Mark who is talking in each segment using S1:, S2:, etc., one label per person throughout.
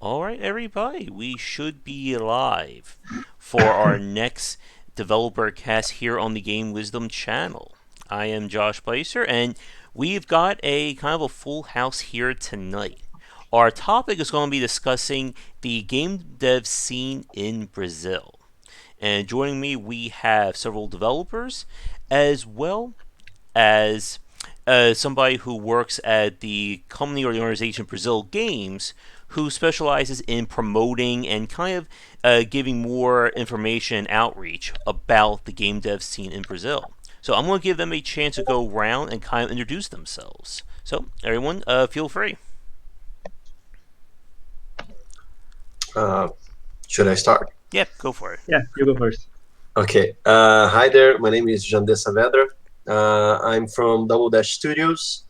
S1: All right, everybody, we should be live for our next developer cast here on the Game Wisdom channel. I am Josh Placer, and we've got a kind of a full house here tonight. Our topic is going to be discussing the game dev scene in Brazil. And joining me, we have several developers as well as somebody who works at the company or the organization Brazil Games, who specializes in promoting and kind of giving more information and outreach about the game dev scene in Brazil. So I'm going to give them a chance to go around and kind of introduce themselves. So everyone, feel free.
S2: Uh, should I start?
S1: Yep, go for it.
S3: Yeah, you go first.
S2: Okay. Hi there. My name is Jandê Saavedra. I'm from Double Dash Studios,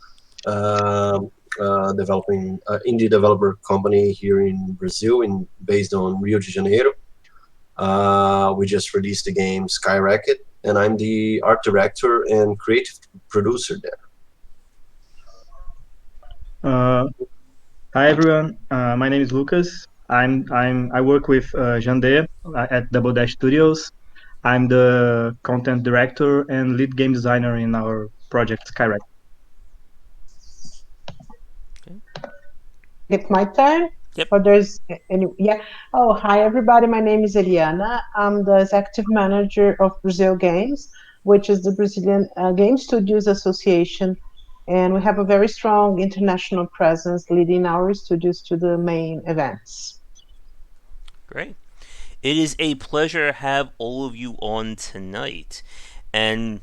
S2: developing indie developer company here in Brazil, based on Rio de Janeiro. We just released the game Skyracket, and I'm the art director and creative producer there.
S3: Hi everyone. My name is Lucas. I work with Jandê at Double Dash Studios. I'm the content director and lead game designer in our project Skyracket.
S4: It's my turn?
S1: Yep.
S4: Or there's any, yeah. Oh, hi everybody. My name is Eliana. I'm the executive manager of Brazil Games, which is the Brazilian Game Studios Association. And we have a very strong international presence leading our studios to the main events.
S1: Great. It is a pleasure to have all of you on tonight. And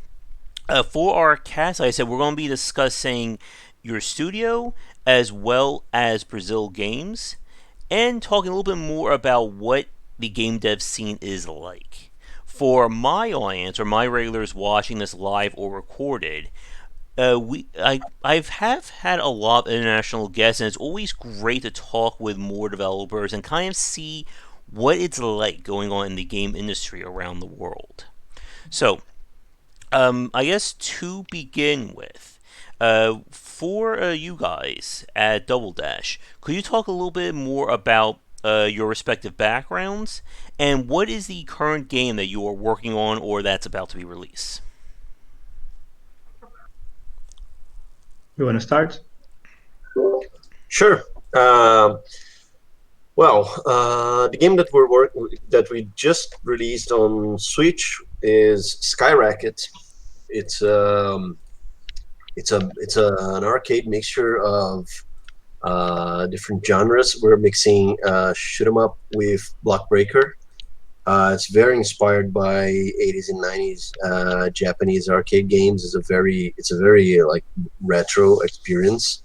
S1: for our cast, like I said, we're going to be discussing your studio as well as Brazil Games and talking a little bit more about what the game dev scene is like. For my audience or my regulars watching this live or recorded, I've had a lot of international guests, and it's always great to talk with more developers and kind of see what it's like going on in the game industry around the world. So, I guess to begin with, for you guys at Double Dash, could you talk a little bit more about your respective backgrounds and what is the current game that you are working on or that's about to be released?
S3: You want to start?
S2: Sure. The game that we just released on Switch is Skyracket. It's an arcade mixture of different genres. We're mixing shoot 'em up with block breaker. It's very inspired by 80s and 90s Japanese arcade games. It's a very like retro experience.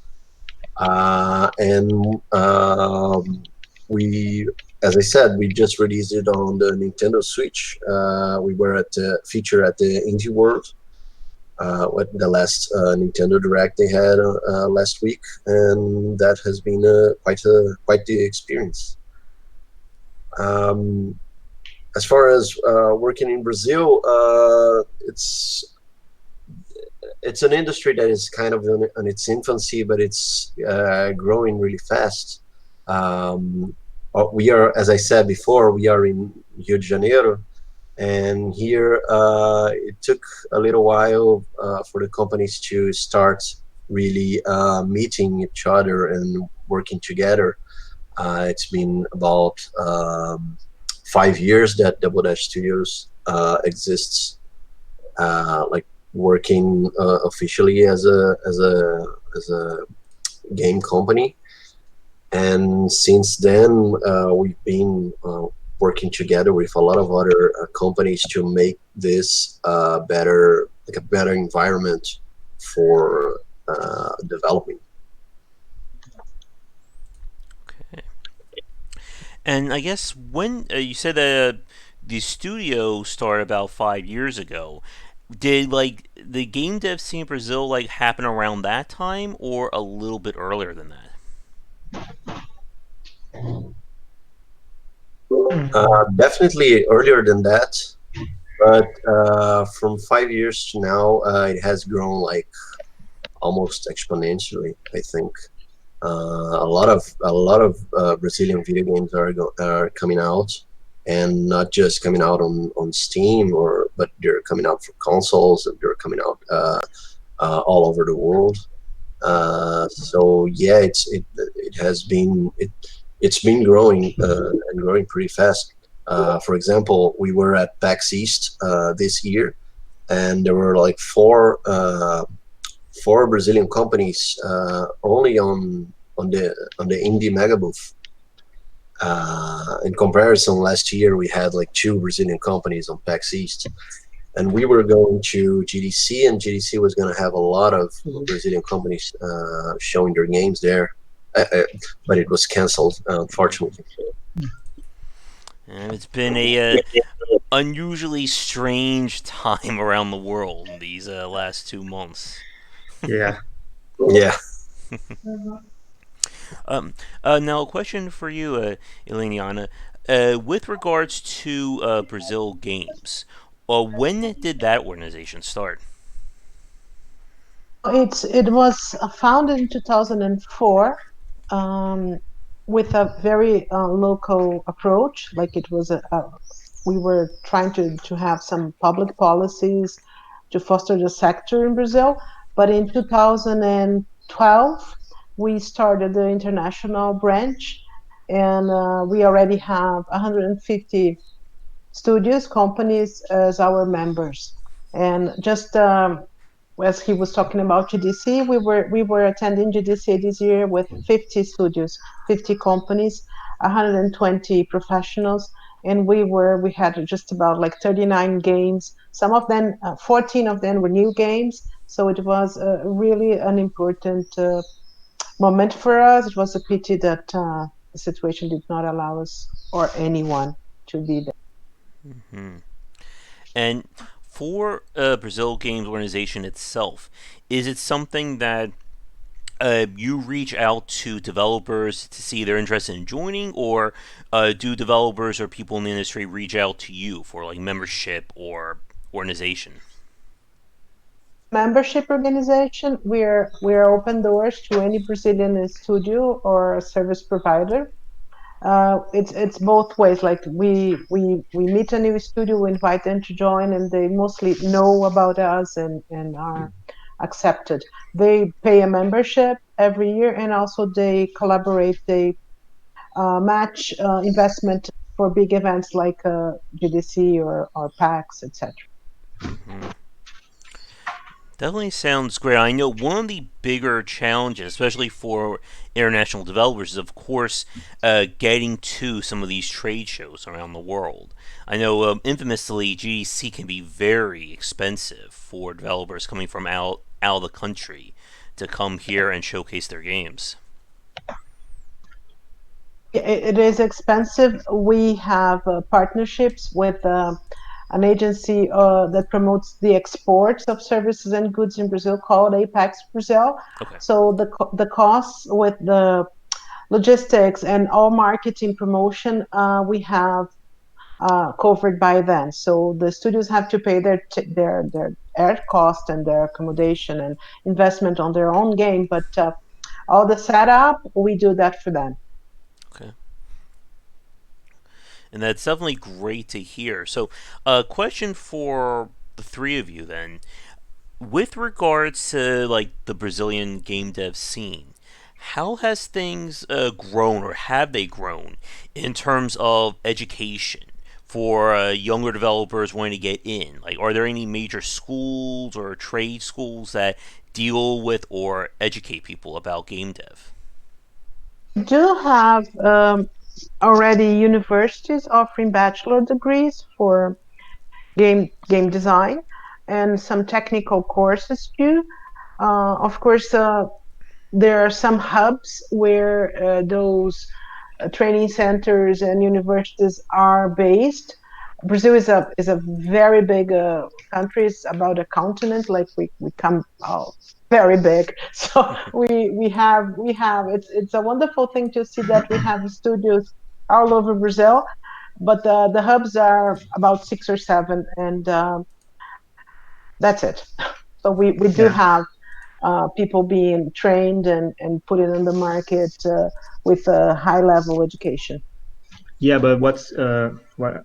S2: As I said, we just released it on the Nintendo Switch. We were at the feature at the Indie World, what the last Nintendo Direct they had last week, and that has been quite the experience. As far as working in Brazil, it's an industry that is kind of in its infancy, but it's growing really fast. We are, as I said before, we are in Rio de Janeiro, and here it took a little while for the companies to start really meeting each other and working together. It's been about 5 years that Double Dash Studios exists, like working officially as a game company. And since then, we've been working together with a lot of other companies to make this a better environment for developing.
S1: Okay. And I guess when you said that the studio started about 5 years ago, did like the game dev scene in Brazil like happen around that time or a little bit earlier than that?
S2: Definitely earlier than that, but from 5 years to now, it has grown like almost exponentially, I think. A lot of Brazilian video games are coming out, and not just coming out on Steam, but they're coming out for consoles, and they're coming out all over the world. So yeah, it's been growing and growing pretty fast. For example, we were at PAX East this year, and there were like four Brazilian companies only on the indie mega booth. In comparison, last year we had like two Brazilian companies on PAX East, and we were going to GDC, and GDC was going to have a lot of Brazilian companies showing their games there, but it was canceled, unfortunately.
S1: And it's been a unusually strange time around the world in these last 2 months.
S3: Yeah.
S2: Yeah.
S1: Um, Now, a question for you, Eleniana. With regards to Brazil Games, when did that organization start?
S4: It was founded in 2004, um, with a very local approach. Like it was we were trying to have some public policies to foster the sector in Brazil. But in 2012, we started the international branch, and we already have 150 studios, companies as our members. And just as he was talking about GDC, we were attending GDC this year with 50 studios, 50 companies, 120 professionals, and we had just about like 39 games. Some of them, 14 of them were new games. So it was really an important moment for us. It was a pity that the situation did not allow us or anyone to be there.
S1: Hmm. And for Brazil Games organization itself, is it something that you reach out to developers to see they're interested in joining, or do developers or people in the industry reach out to you for like membership or organization?
S4: Membership organization. We're open doors to any Brazilian studio or service provider. It's both ways. Like we meet a new studio, we invite them to join, and they mostly know about us and are accepted. They pay a membership every year, and also they collaborate. They match investment for big events like GDC or PAX, etc.
S1: Hmm. Definitely sounds great. I know one of the bigger challenges, especially for international developers, is of course getting to some of these trade shows around the world. I know infamously GDC can be very expensive for developers coming from out of the country to come here and showcase their games.
S4: It is expensive. We have partnerships with an agency that promotes the exports of services and goods in Brazil called Apex Brazil.
S1: Okay.
S4: So the costs with the logistics and all marketing promotion we have covered by them. So the studios have to pay their air cost and their accommodation and investment on their own game, but all the setup we do that for them.
S1: Okay. And that's definitely great to hear. So, a question for the three of you then. With regards to like the Brazilian game dev scene, how has things grown, or have they grown, in terms of education for younger developers wanting to get in? Like, are there any major schools or trade schools that deal with or educate people about game dev?
S4: We do have already universities offering bachelor degrees for game design and some technical courses too. Of course, there are some hubs where those training centers and universities are based. Brazil is a very big country. It's about a continent. Like we come out very big. So we have it's a wonderful thing to see that we have studios all over Brazil, but the hubs are about six or seven, and that's it. So we do
S3: Yeah.
S4: have people being trained and put it in the market with a high level education.
S3: Yeah, but what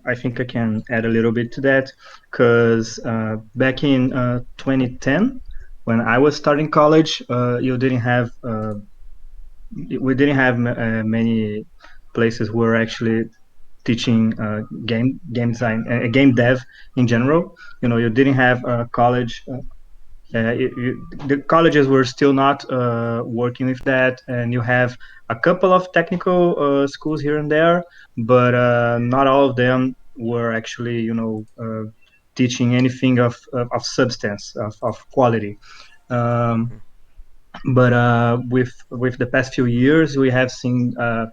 S3: I think I can add a little bit to that, because back in 2010, when I was starting college, you didn't have we didn't have many places who were actually teaching game design, game dev in general. You know, you didn't have college. The colleges were still not working with that, and you have a couple of technical schools here and there, but not all of them were actually, teaching anything of substance, of quality. Um, but with the past few years, we have seen a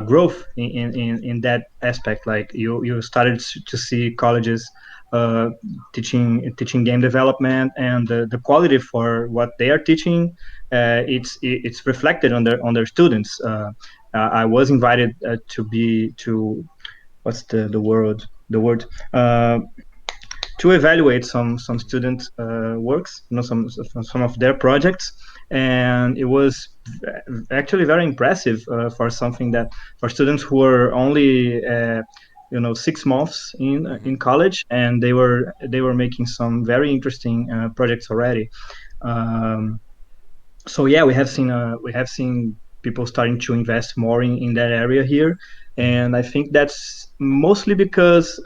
S3: growth in that aspect. Like you started to see colleges teaching game development, and the quality for what they are teaching, it's reflected on their students. I was invited to what's the word uh, to evaluate some student works, some of their projects, and it was actually very impressive for something that for students who were only 6 months in college, and they were making some very interesting projects already. Um, so yeah, we have seen people starting to invest more in that area here, and I think that's mostly because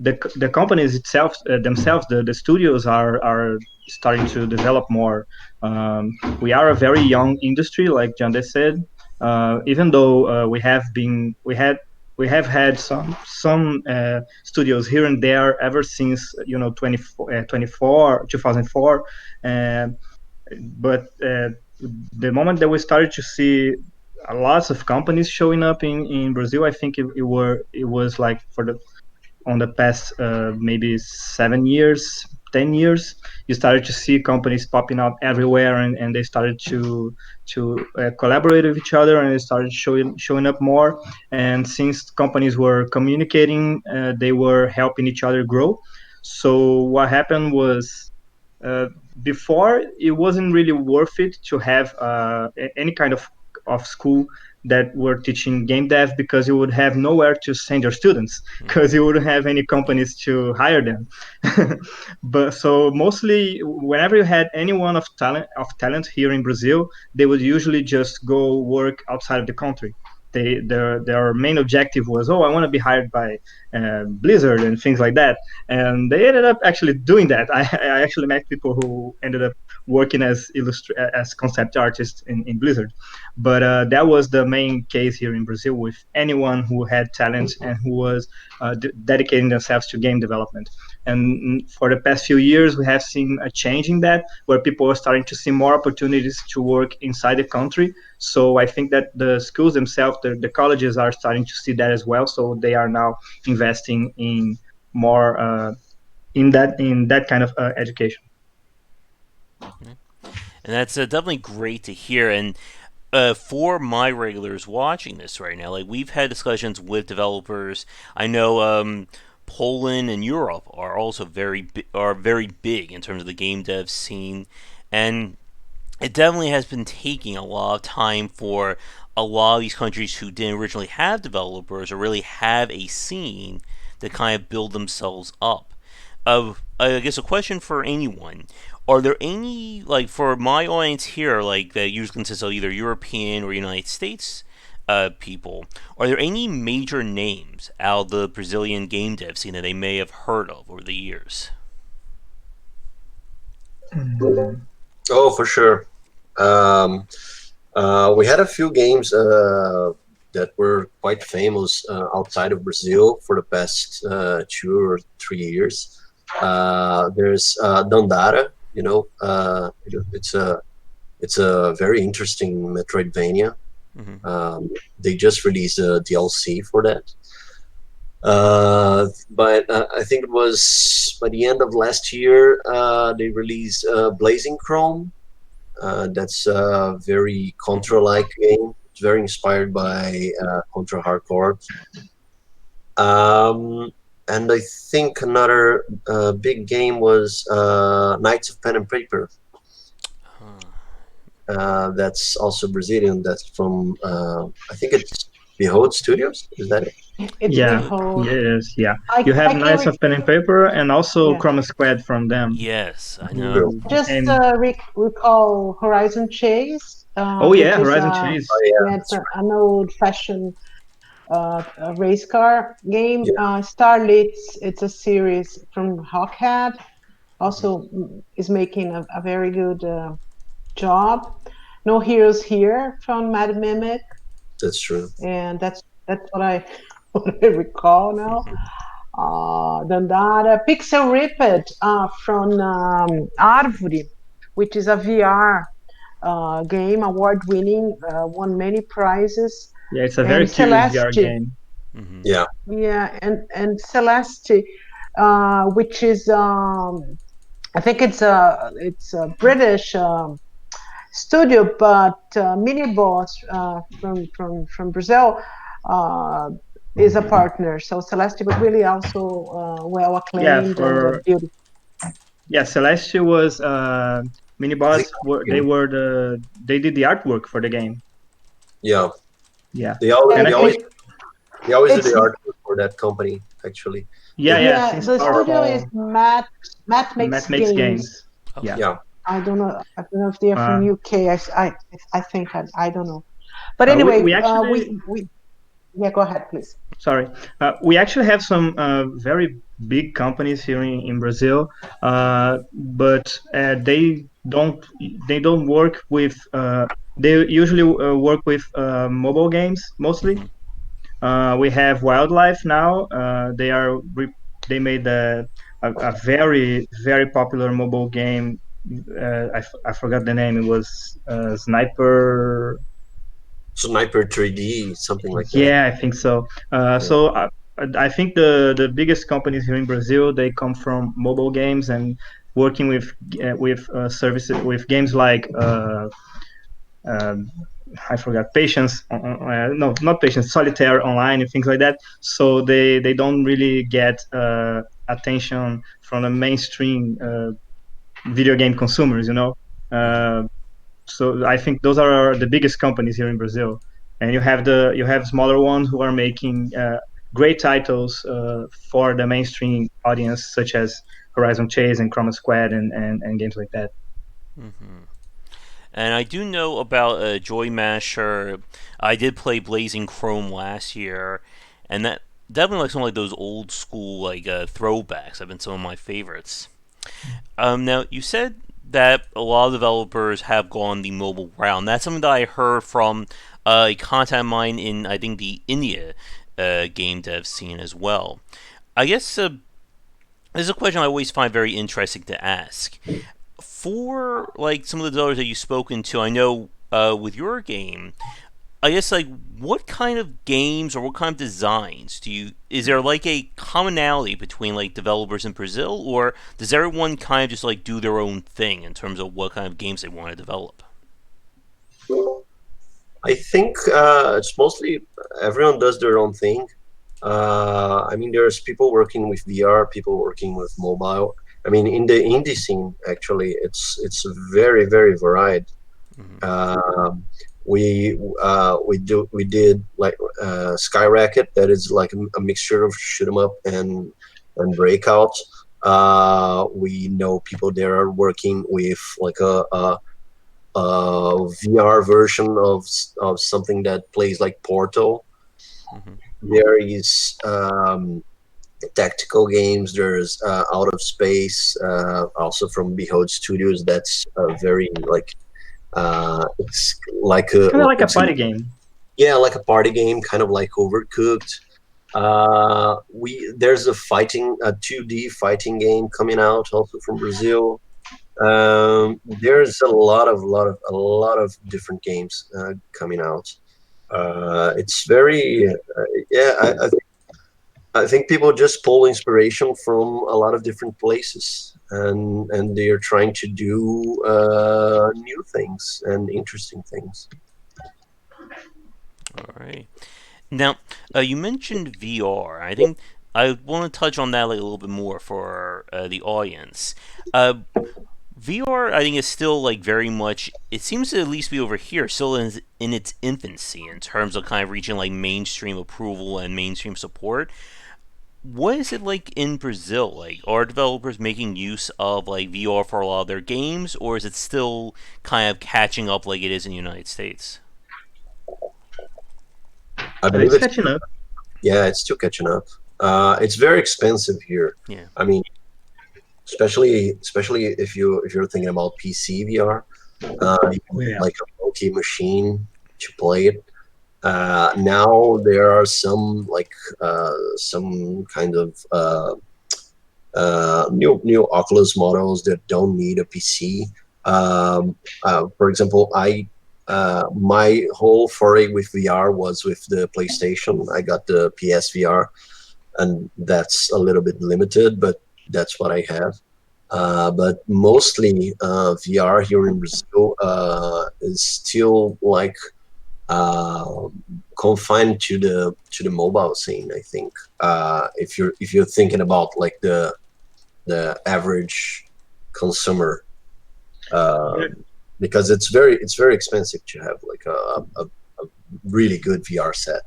S3: the companies itself themselves, the studios are starting to develop more. We are a very young industry, like Jande said. Even though we have had some studios here and there ever since 2004, uh, but the moment that we started to see lots of companies showing up in Brazil, I think it was like for the on the past maybe 7 years, 10 years, you started to see companies popping up everywhere, and they started to collaborate with each other, and they started showing up more. And since companies were communicating, they were helping each other grow. So what happened was, uh, before, it wasn't really worth it to have any kind of school that were teaching game dev, because you would have nowhere to send your students because you wouldn't have any companies to hire them. But so mostly, whenever you had anyone of talent here in Brazil, they would usually just go work outside of the country. Their main objective was, oh, I want to be hired by Blizzard and things like that, and they ended up actually doing that. I actually met people who ended up working as concept artists in Blizzard. But that was the main case here in Brazil with anyone who had talent and who was dedicating themselves to game development. And for the past few years, we have seen a change in that, where people are starting to see more opportunities to work inside the country. So I think that the schools themselves, the colleges, are starting to see that as well. So they are now investing in more in that kind of education.
S1: And that's definitely great to hear. And for my regulars watching this right now, like we've had discussions with developers. I know Poland and Europe are also very big in terms of the game dev scene, and it definitely has been taking a lot of time for a lot of these countries who didn't originally have developers or really have a scene to kind of build themselves up. I guess a question for anyone: are there any, like, for my audience here, like that usually consists of either European or United States people? Are there any major names out of the Brazilian game dev scene that they may have heard of over the years?
S2: Oh, for sure. Um, we had a few games that were quite famous outside of Brazil for the past 2 or 3 years. There's Dandara. It's a very interesting Metroidvania.
S1: Mm-hmm.
S2: They just released a DLC for that. But I think it was by the end of last year they released Blazing Chrome. That's a very Contra-like game. It's very inspired by Contra Hardcore. Um, and I think another big game was Knights of Pen and Paper. that's also Brazilian. That's from I think it's Behold Studios. Is that it?
S4: It's
S3: Yeah,
S4: Behold.
S3: yes, yeah. You
S4: I
S3: have
S4: can
S3: Nice of Pen and Paper and also
S4: yeah.
S3: Chroma Squad from them,
S1: Yes, I know.
S2: True.
S3: who
S4: Just
S3: became.
S4: recall Horizon Chase,
S3: Oh
S4: which
S3: yeah,
S4: is
S3: Horizon Chase.
S2: Oh yeah,
S4: yeah, it's
S2: that's
S4: an old-fashioned a race car game.
S2: right.
S4: Starlit, it's a series from Hawkhead,
S1: Hmm.
S4: also is making a very good job. No Heroes Here from Mad Mimic,
S2: That's true.
S4: and that's what I what I recall now. Dandara, Pixel Ripped from Árvore, which is a VR game, award winning, won many prizes.
S3: Yeah, it's a very
S4: And
S3: curious VR
S4: Celeste,
S3: game.
S1: Hmm.
S2: Yeah,
S4: yeah, and Celeste, which is I think it's a British studio, but Mini Boss from Brazil uh, is a partner. So Celeste was really also well
S3: Yeah,
S4: acclaimed and
S3: for
S4: beautiful.
S3: yeah, Celestia was
S2: I think.
S3: Minibots were they did the artwork for the game.
S2: Yeah,
S3: Yeah,
S2: they always
S3: and
S2: they
S3: I
S2: always
S3: think
S2: they always do
S4: It's
S2: the artwork for that company. Actually, they
S3: yeah,
S2: have
S3: yeah,
S4: yeah,
S3: since
S4: the studio is
S3: Powerfall,
S4: Matt
S3: Matt
S4: makes
S3: makes
S4: games.
S3: games. Yeah,
S1: Okay.
S2: yeah.
S4: I don't know if they are from
S3: uh,
S4: UK. I think I don't know. But
S3: we
S4: anyway,
S3: actually
S4: we yeah. Go ahead, please.
S3: sorry, we actually have some very big companies here in Brazil, but they don't work with. They usually work with mobile games mostly.
S1: Hmm.
S3: We have Wildlife now. They made a very popular mobile game. I forgot the name. It was Sniper.
S2: Sniper 3D, something like that.
S3: Yeah, I think so.
S2: Yeah.
S3: I think the biggest companies here in Brazil, they come from mobile games and working with services with games like um, I forgot Patience. No, not Patience. Solitaire online and things like that. So they don't really get attention from the mainstream video game consumers.
S1: Hmm.
S3: Uh, so I think those are the biggest companies here in Brazil, and you have smaller ones who are making great titles for the mainstream audience, such as Horizon Chase and Chroma Squad and games like that.
S1: Hmm. And I do know about Joy Masher. I did play Blazing Chrome last year, and that definitely like some like those old school like throwbacks have been some of my favorites. Now you said that a lot of developers have gone the mobile route. And that's something that I heard from a contact of mine in I think the India game dev scene as well. I guess this is a question I always find very interesting to ask. For like some of the developers that you've spoken to, I know with your game, I guess like what kind of games or what kind of designs do you is there like a commonality between like developers in Brazil, or does everyone kind of just like do their own thing in terms of what kind of games they want to develop?
S2: I think it's mostly everyone does their own thing. I mean, there's people working with VR, people working with mobile. I mean, in the indie scene, actually, it's very varied.
S1: Hmm.
S2: Um, we did like Skyracket, that is like a mixture of shoot 'em up and breakout. We know people there are working with like a VR version of something that plays like Portal.
S1: Hmm.
S2: There is tactical games. There's Out of Space, also from Behold Studios. That's very like it's like
S3: It's
S2: a
S3: kind of like a
S2: it's a
S3: party game.
S2: yeah, like a party game, kind of like Overcooked. We There's a 2D fighting game coming out also from Brazil. There's a lot of different games coming out. It's very yeah. I think people just pull inspiration from a lot of different places, and they are trying to do new things and interesting things.
S1: All right. Now, you mentioned VR. I think I want to touch on that like a little bit more for the audience. Uh, VR, I think, is still like very much. It seems to at least be over here, still in its infancy in terms of kind of reaching like mainstream approval and mainstream support. What is it like in Brazil? Like, are developers making use of like VR for a lot of their games, or is it still kind of catching up like it is in the United States?
S2: I believe
S3: It's
S2: it's
S3: catching up.
S2: yeah, it's still catching up. It's very expensive here.
S1: Yeah.
S2: I mean, especially if you're thinking about PC VR, you
S3: Oh,
S2: need
S3: yeah.
S2: like a bulky machine to play it. Now there are some kind of new Oculus models that don't need a PC. For example, I my whole foray with VR was with the PlayStation. I got the PSVR, and that's a little bit limited, but that's what I have. But mostly VR here in Brazil is still like uh, confined to the mobile scene. I think if you're thinking about like the average consumer,
S3: Yeah.
S2: because it's very expensive to have like a really good VR set.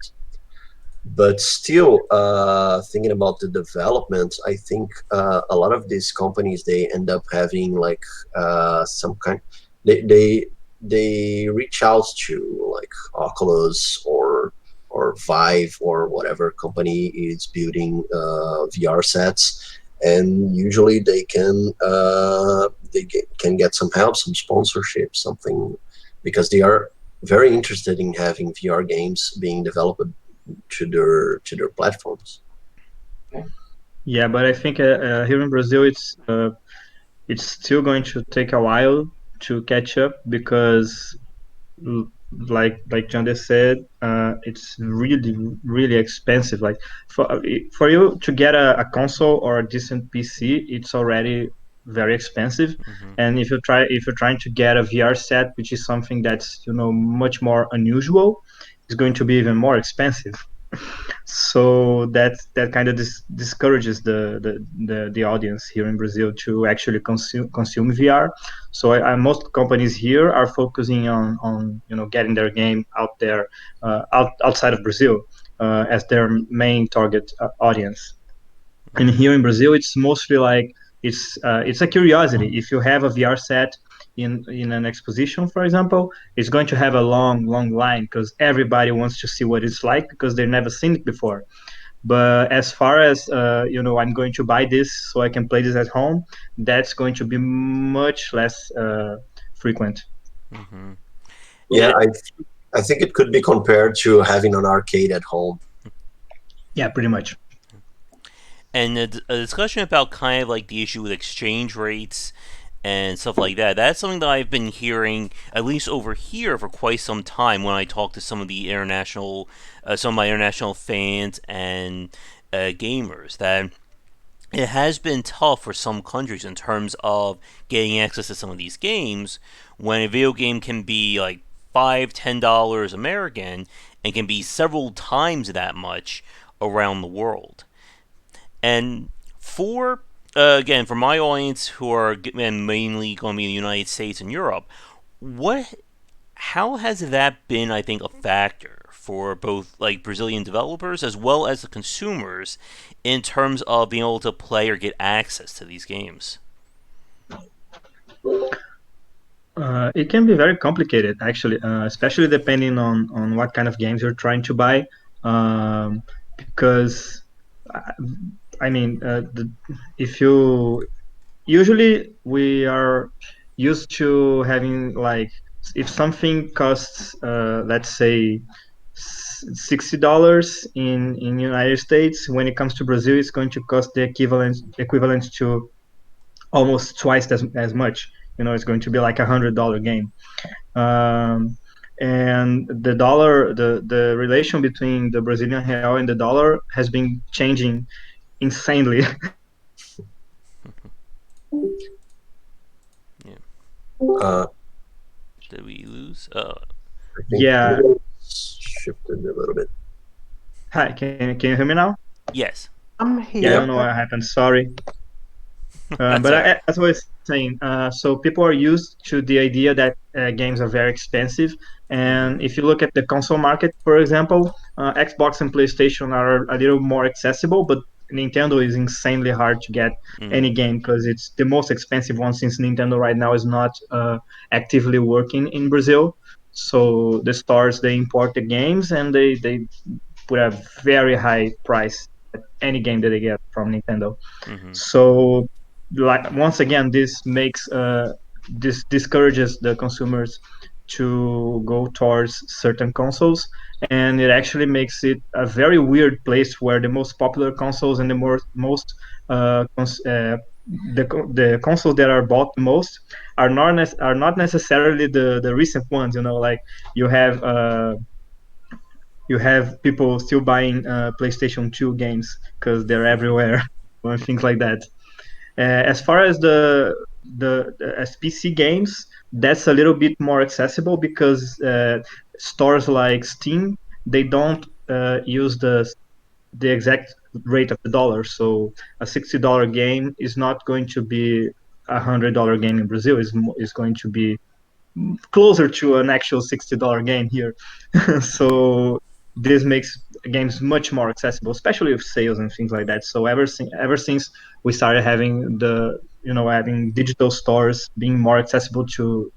S2: But still, thinking about the development, I think a lot of these companies they end up having like some kind. They they they reach out to like Oculus or Vive or whatever company is building VR sets, and usually can get some help, some sponsorship, something, because they are very interested in having VR games being developed to their platforms.
S3: Yeah, but I think here in Brazil, it's still going to take a while to catch up because like John said, it's really expensive. Like for you to get a console or a decent PC, it's already very expensive.
S1: Mm-hmm.
S3: And if you're trying to get a VR set, which is something that's much more unusual, it's going to be even more expensive. So that kind of discourages the audience here in Brazil to actually consume VR. So most companies here are focusing on getting their game out there, outside of Brazil, as their main target audience. And
S1: Mm-hmm.
S3: here in Brazil, it's mostly like it's a curiosity. If you have a VR set in an exposition, for example, it's going to have a long line because everybody wants to see what it's like because they've never seen it before. But as far as I'm going to buy this so I can play this at home, that's going to be much less frequent.
S1: Mm-hmm.
S2: Yeah,
S1: Yeah.
S2: I think it could be compared to having an arcade at home.
S3: Yeah, pretty much.
S1: And a discussion about kind of like the issue with exchange rates and stuff like that. That's something that I've been hearing, at least over here, for quite some time when I talk to some of my international fans and gamers. That it has been tough for some countries in terms of getting access to some of these games when a video game can be like $5, $10 American and can be several times that much around the world. And for again, for my audience who are mainly going to be in the United States and Europe, what how has that been? I think a factor for both like Brazilian developers as well as the consumers in terms of being able to play or get access to these games.
S3: It can be very complicated, actually, especially depending on what kind of games you're trying to buy. Because, I I mean, if you usually we are used to having like if something costs, let's say, $60 in United States, when it comes to Brazil, it's going to cost the equivalent to almost twice as much. It's going to be like $100 game. um, and the dollar, the relation between the Brazilian real and the dollar has been changing insanely.
S1: Yeah.
S2: Uh,
S1: Did we lose?
S2: I think
S3: Yeah.
S2: it's shifted a little bit.
S3: Hi, can you hear me now?
S1: Yes.
S4: I'm
S3: Yeah, I
S2: Yeah.
S3: don't
S4: here.
S3: know what happened. Sorry.
S1: That's
S3: But
S1: all right.
S3: as I was saying. So people are used to the idea that games are very expensive. And if you look at the console market, for example, Xbox and PlayStation are a little more accessible, but Nintendo is insanely hard to get
S1: Mm.
S3: any game because it's the most expensive one since Nintendo right now is not actively working in Brazil. So the stores they import the games and they put a very high price at any game that they get from Nintendo.
S1: Mm-hmm.
S3: So, like once again, this discourages the consumers to go towards certain consoles, and it actually makes it a very weird place where the most popular consoles and the most the consoles that are bought the most are not necessarily the recent ones. You know, like you have uh, you have people still buying PlayStation 2 games because they're everywhere or things like that. As far as as PC games, that's a little bit more accessible because stores like Steam they don't use the exact rate of the dollar. So a $60 game is not going to be $100 game in Brazil. Is going to be closer to an actual $60 game here. So this makes games much more accessible, especially with sales and things like that. So ever since we started having having digital stores being more accessible to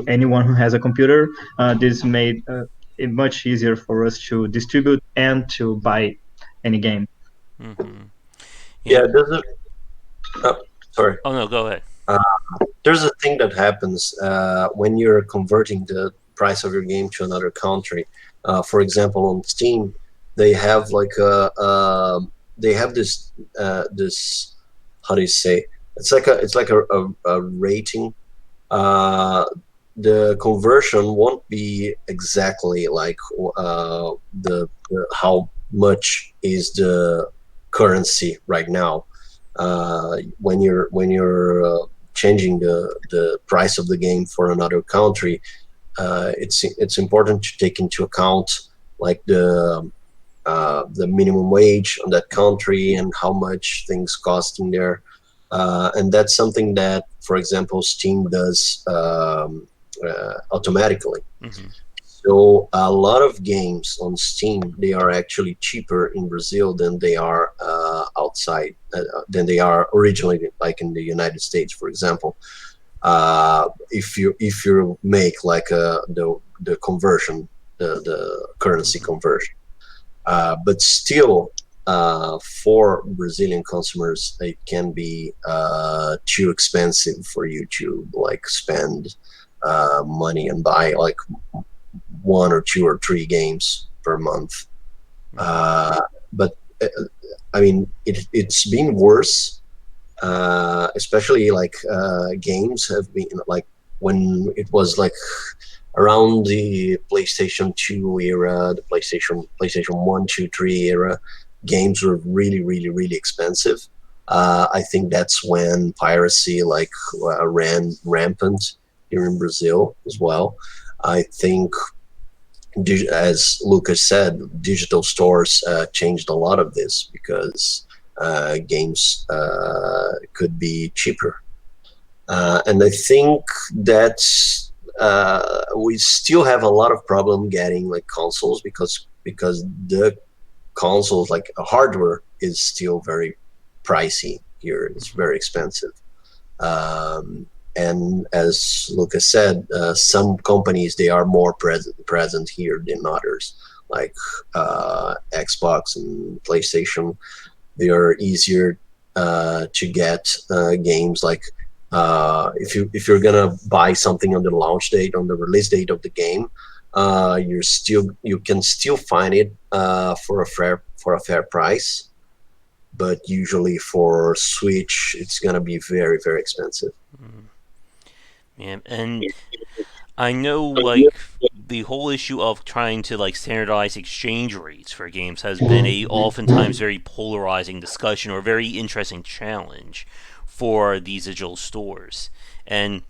S3: anyone who has a computer, this made it much easier for us to distribute and to buy any game.
S1: Mm-hmm. Yeah.
S2: Yeah, oh, sorry.
S1: Oh no, go ahead.
S2: Uh, there's a thing that happens when you're converting the price of your game to another country. For example, on Steam, they have like they have this how do you say? It's like a rating. Uh, the conversion won't be exactly like the how much is the currency right now when you're changing the price of the game for another country. It's important to take into account like the minimum wage on that country and how much things cost in there. And that's something that, for example, Steam does automatically.
S1: Mm-hmm.
S2: So a lot of games on Steam they are actually cheaper in Brazil than they are outside than they are originally, like in the United States, for example. If you make like the conversion, the currency
S1: Mm-hmm.
S2: conversion, but still, for Brazilian consumers, it can be too expensive for you to like spend money and buy like one or two or three games per month.
S1: Mm-hmm.
S2: But I mean, it's been worse, especially like games have been like when it was like around the PlayStation 2 era, the PlayStation 1, 2, 3 era, games were really, really, really expensive. I think that's when piracy like ran rampant here in Brazil as well. I think, as Lucas said, digital stores changed a lot of this because games could be cheaper. And I think that we still have a lot of problem getting like consoles because the consoles like hardware is still very pricey here. It's
S1: Mm-hmm.
S2: very expensive. Um, and as Lucas said, some companies they are more present here than others, like Xbox and PlayStation. They are easier to get games like if you're gonna buy something on the launch date, on the release date of the game, you can still find it for a fair price, but usually for Switch it's gonna be very, very expensive.
S1: Mm-hmm. Yeah, and I know like the whole issue of trying to like standardize exchange rates for games has been a oftentimes very polarizing discussion or very interesting challenge for these digital stores. And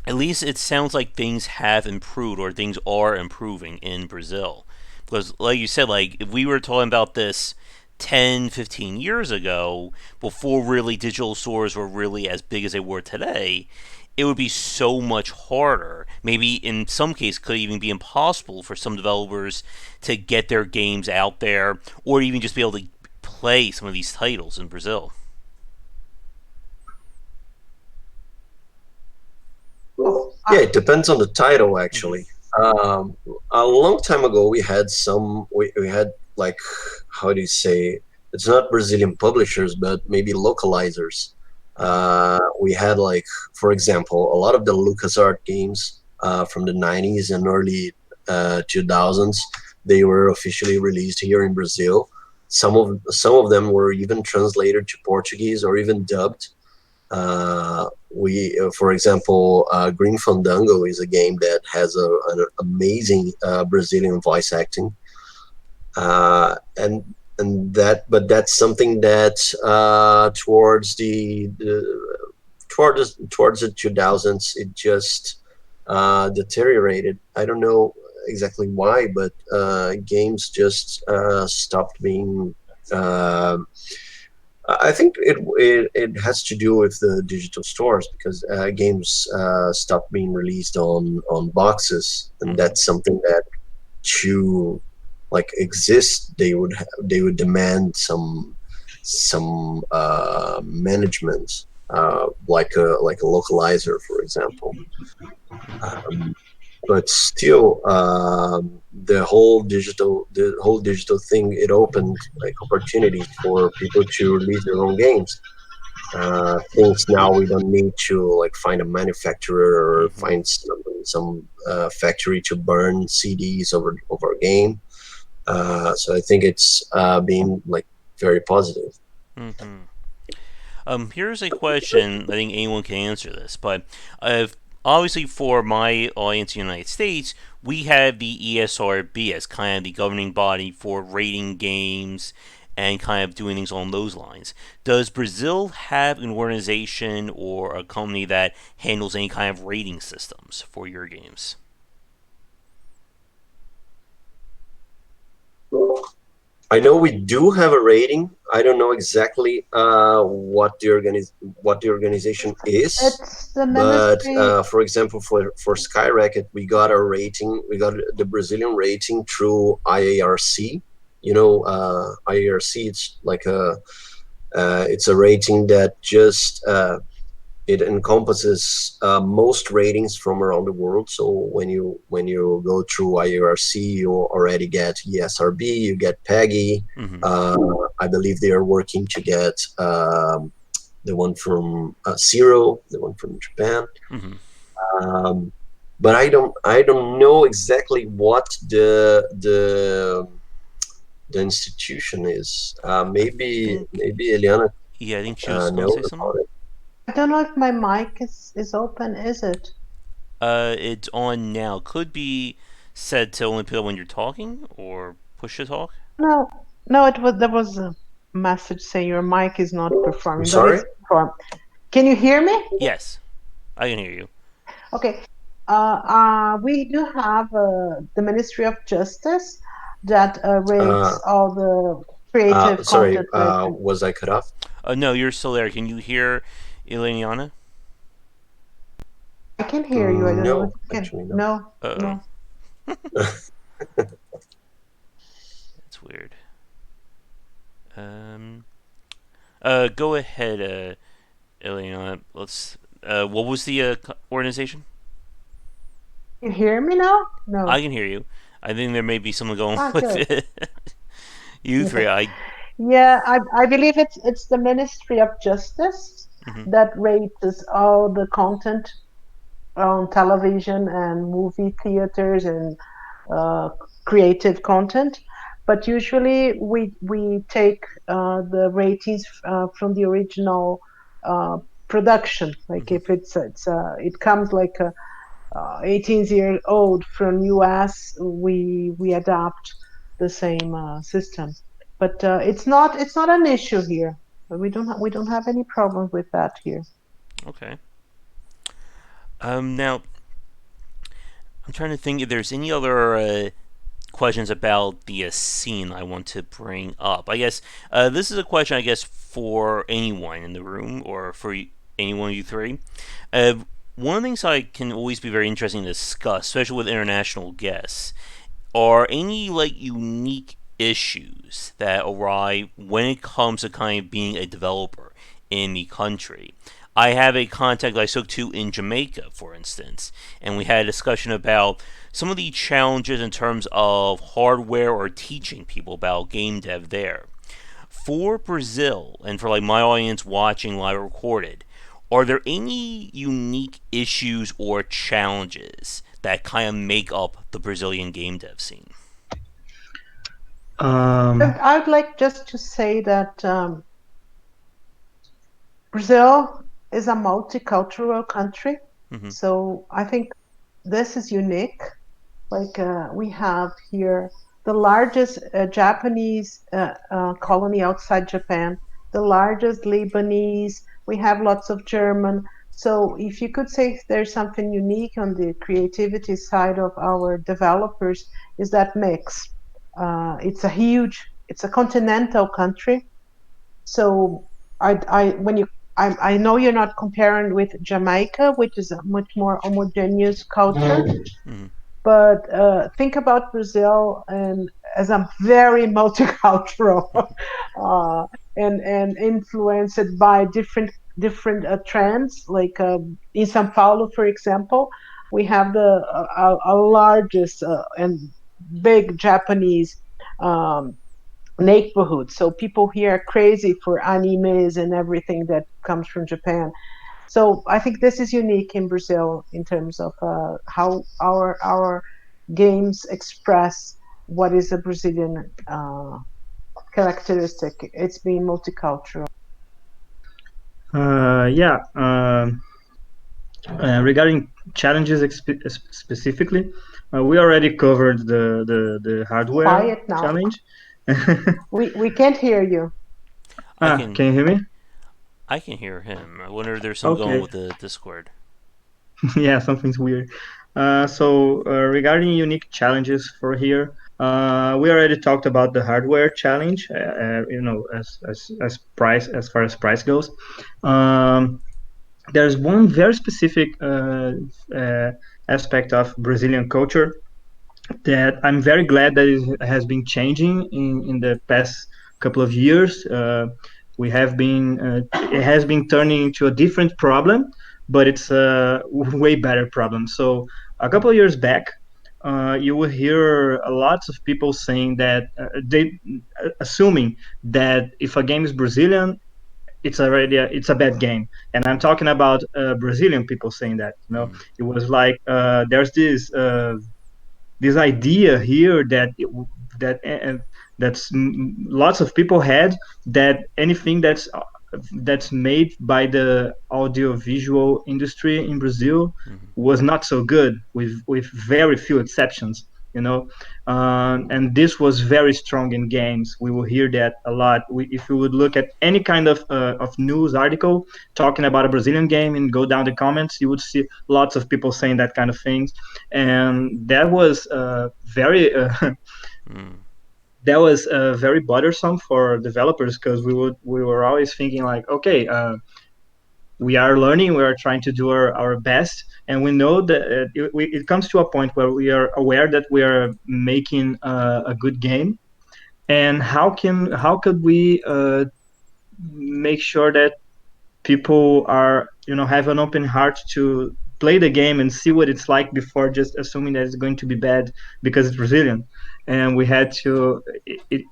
S1: at least it sounds like things have improved or things are improving in Brazil. Because like you said, like if we were talking about this 10, 15 years ago, before really digital stores were really as big as they were today, it would be so much harder. Maybe in some cases, could even be impossible for some developers to get their games out there, or even just be able to play some of these titles in Brazil.
S2: Yeah, it depends on the title
S1: Mm-hmm.
S2: actually. A long time ago, we had like, how do you say? It's not Brazilian publishers, but maybe localizers. We had like, for example, a lot of the LucasArts games from the 90s and early 2000s. They were officially released here in Brazil. Some of them were even translated to Portuguese or even dubbed. For example, Green Fandango is a game that has an amazing Brazilian voice acting, but that's something that towards the 2000s it just deteriorated. I don't know exactly why, but games just stopped being. I think it has to do with the digital stores because games stopped being released on boxes, and
S1: Mm-hmm.
S2: that's something that to like exist they would demand some management, like a localizer, for example. Um, but still, the whole digital thing, it opened like opportunities for people to release their own games. Things now we don't need to like find a manufacturer or
S1: Mm-hmm.
S2: find some factory to burn CDs over a game. So I think it's been like very positive.
S1: Mm-hmm. Here's a question. I think anyone can answer this, but uh, obviously for my audience in the United States, we have the ESRB as kind of the governing body for rating games and kind of doing things on those lines. Does Brazil have an organization or a company that handles any kind of rating systems for your games?
S2: I know we do have a rating. I don't know exactly what the organization is,
S4: It's the
S2: but
S4: ministry.
S2: for example, for Skyracket, we got a rating. We got the Brazilian rating through IARC. IARC. It's a rating that just it encompasses most ratings from around the world. So when you go through IURC, you already get ESRB, you get PEGI.
S1: Mm-hmm.
S2: Uh, I believe they are working to get the one from Zero, the one from Japan.
S1: Mm-hmm.
S2: Um, but I don't know exactly what the institution is.
S1: I
S2: Maybe
S1: think,
S2: maybe Eliana
S1: yeah, I think she was going to say
S2: knows
S1: something.
S2: about it.
S4: I don't know if my mic is open. Is it?
S1: It's on now. Could be said to only put on when you're talking or push to talk.
S4: No, no. It was there was a message saying your mic is not
S2: I'm
S4: performing, but
S2: sorry.
S4: it's perform. Can you hear me?
S1: Yes, I can hear you.
S4: Okay. We do have the Ministry of Justice that
S2: Uh,
S4: rates all the creative
S2: Sorry,
S4: content written.
S2: was I cut off?
S1: No, you're still there. Can you hear Ileniana?
S4: I can hear you. I don't know if
S2: No,
S4: you can.
S2: actually no.
S4: No,
S1: Uh
S4: no.
S1: oh, that's weird. Um, go ahead, Ileniana. Let's. What was the organization?
S4: You hear me now?
S1: I
S4: No.
S1: can hear you. I think there may be something going
S4: Ah,
S1: with
S4: good.
S1: it. You three, I.
S4: Yeah, I believe it's the Ministry of Justice
S1: Mm-hmm.
S4: that rates all the content on television and movie theaters and uh, creative content. But usually we take the ratings from the original uh, production. Like
S1: Mm-hmm.
S4: if it comes like a 18-year old from US, we adopt the same system. But it's not an issue here. We don't have any problems with that here.
S1: Okay. Now I'm trying to think if there's any other questions about the scene I want to bring up. I guess this is a question, I guess, for anyone in the room or for any one of you three. Uh, One of the things I can always be very interesting to discuss, especially with international guests, are any like unique issues that arise when it comes to kind of being a developer in the country. I have a contact I spoke to in Jamaica, for instance, and we had a discussion about some of the challenges in terms of hardware or teaching people about game dev there. For Brazil, and for like my audience watching live recorded, are there any unique issues or challenges that kind of make up the Brazilian game dev scene?
S3: Um,
S4: I'd like just to say that Brazil is a multicultural country,
S1: Mm-hmm.
S4: so I think this is unique. Like we have here the largest Japanese colony outside Japan, the largest Lebanese. We have lots of German. So if you could say there's something unique on the creativity side of our developers, is that mix. It's a continental country. So when I know you're not comparing with Jamaica, which is a much more homogeneous culture,
S1: Mm-hmm.
S4: but think about Brazil and as a very multicultural and influenced by different trends. Like in São Paulo, for example, we have the largest and big Japanese um, neighborhood. So people here are crazy for animes and everything that comes from Japan. So I think this is unique in Brazil in terms of how our games express what is a Brazilian characteristic. It's being multicultural.
S3: yeah. Regarding challenges specifically, we already covered the hardware
S4: Quiet now.
S3: challenge.
S4: We can't hear you.
S1: I can
S3: Can you hear me?
S1: I can hear him. I wonder if there's some going
S3: Okay.
S1: with the Discord.
S3: Yeah, something's weird. Regarding unique challenges for here, we already talked about the hardware challenge. As far as price goes. Um, there's one very specific uh, aspect of Brazilian culture that I'm very glad that it has been changing in the past couple of years. It has been turning into a different problem, but it's a way better problem. So a couple of years back, you will hear a lots of people saying that they assuming that if a game is Brazilian, it's a bad game. And I'm talking about Brazilian people saying that.
S1: Mm-hmm.
S3: It was like there's this idea here that that's lots of people had, that anything that's made by the audiovisual industry in Brazil
S1: Mm-hmm.
S3: was not so good, with very few exceptions. And this was very strong in games. We will hear that a lot. If you would look at any kind of news article talking about a Brazilian game and go down the comments, you would see lots of people saying that kind of things. And that was very
S1: Mm-hmm.
S3: that was very bothersome for developers, because we were always thinking like, okay, we are learning, we are trying to do our best, and we know that it comes to a point where we are aware that we are making a good game. And how could we make sure that people are, have an open heart to play the game and see what it's like before just assuming that it's going to be bad because it's Brazilian. And we had to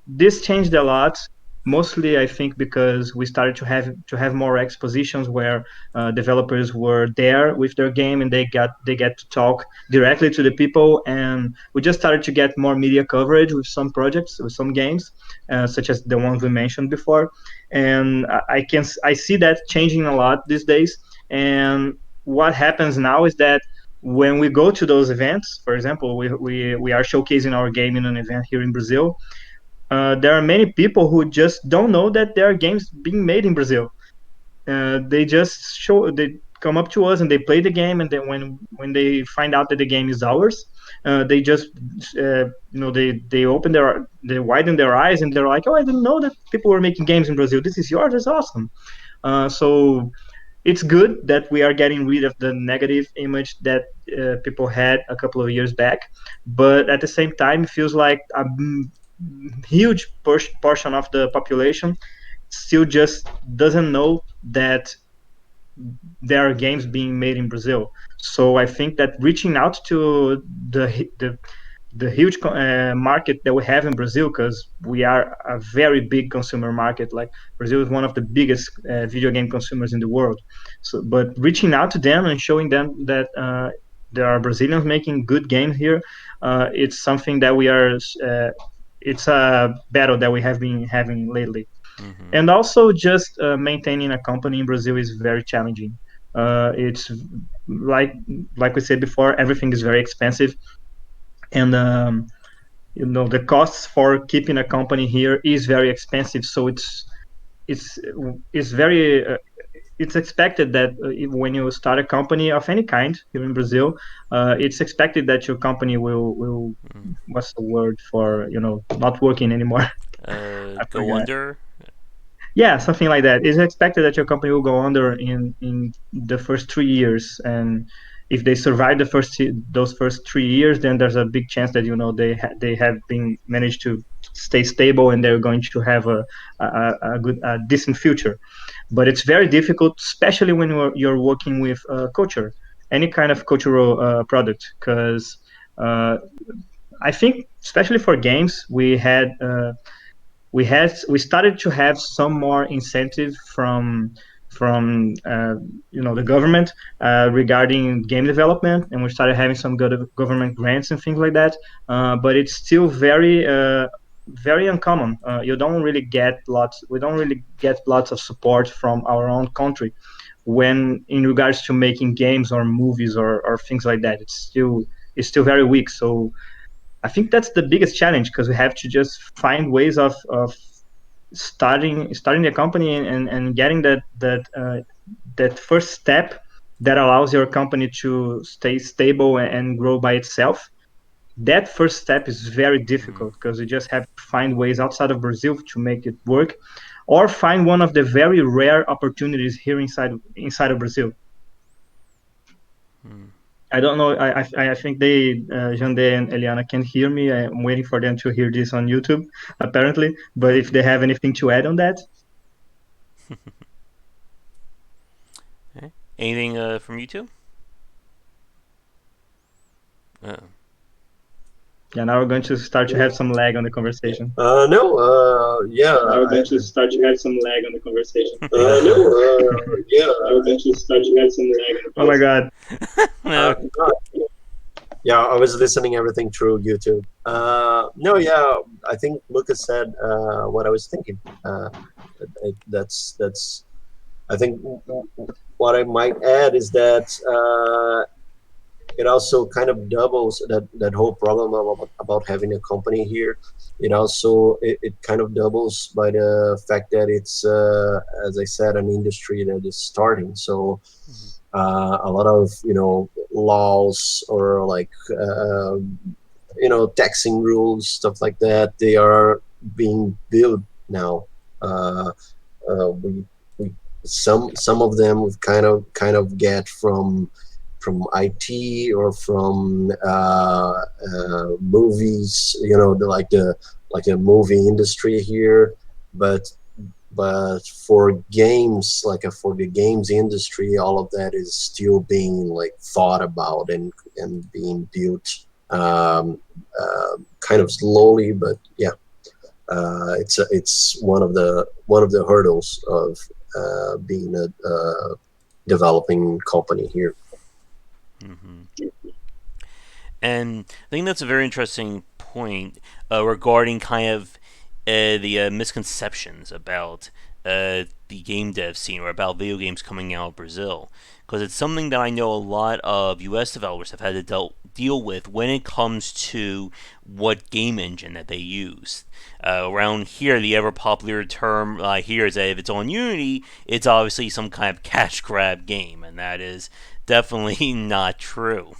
S3: this changed a lot, mostly I think because we started to have more expositions where developers were there with their game, and they get to talk directly to the people. And we just started to get more media coverage with some projects, with some games, such as the ones we mentioned before. And I see that changing a lot these days. And what happens now is that when we go to those events, for example, we are showcasing our game in an event here in Brazil. There are many people who just don't know that there are games being made in Brazil. They come up to us and they play the game, and then when they find out that the game is ours, they just they widen their eyes and they're like, oh, I didn't know that people were making games in Brazil. This is yours. That's awesome. So it's good that we are getting rid of the negative image that people had a couple of years back, but at the same time, it feels like a huge portion of the population still just doesn't know that there are games being made in Brazil. So I think that reaching out to the huge market that we have in Brazil, because we are a very big consumer market. Like Brazil is one of the biggest video game consumers in the world. So, but reaching out to them and showing them that there are Brazilians making good games here, it's something that we are. It's a battle that we have been having lately.
S1: Mm-hmm.
S3: And also, just maintaining a company in Brazil is very challenging. It's like like we said before, everything is very expensive, and the costs for keeping a company here is very expensive. So it's it's very it's expected that when you start a company of any kind here in Brazil, it's expected that your company will what's the word for not working anymore? I
S1: Go
S3: forgot.
S1: under.
S3: Yeah, something like that. It's expected that your company will go under in the first 3 years, and if they survive those first 3 years, then there's a big chance that they have been managed to stay stable and they're going to have a decent future. But it's very difficult, especially when you're working with culture, any kind of cultural product, because uh, I think especially for games we started to have some more incentive from the government regarding game development, and we started having some good government grants and things like that. But it's still very uncommon. You don't really get lots. We don't really get lots of support from our own country when in regards to making games or movies or things like that. It's still very weak. So I think that's the biggest challenge, because we have to just find ways of starting the company and getting that first step that allows your company to stay stable and grow by itself. That first step is very
S1: Mm-hmm.
S3: difficult, because you just have to find ways outside of Brazil to make it work, or find one of the very rare opportunities here inside of Brazil.
S1: Mm-hmm.
S3: I don't know. I think Jande and Eliana can hear me. I'm waiting for them to hear this on YouTube, apparently. But if they have anything to add on that,
S1: Okay. Anything from you two? Uh,
S3: yeah, now we're going to start to have some lag on the conversation.
S2: No, yeah,
S3: Now we're
S2: I,
S3: going to start to have some lag on the conversation.
S2: no, yeah,
S3: Now we're going to start to have some lag on the conversation. Oh my God!
S2: uh, yeah, I was listening everything through YouTube. No, yeah, I think Lucas said what I was thinking. That's. I think what I might add is that it also kind of doubles that whole problem about having a company here. It kind of doubles by the fact that it's as I said, an industry that is starting. So a lot of laws or like taxing rules, stuff like that, they are being built now. uh, we some of them we kind of get from IT or from movies, like a movie industry here, but for games, for the games industry, all of that is still being like thought about and being built, kind of slowly, but yeah. It's one of the hurdles of being a developing company here.
S1: mm-hmm. And I think that's a very interesting point regarding kind of the misconceptions about the game dev scene or about video games coming out of Brazil. Because it's something that I know a lot of US developers have had to deal with when it comes to what game engine that they use. Around here, the ever popular term here is that if it's on Unity, it's obviously some kind of cash grab game, and that is definitely not true.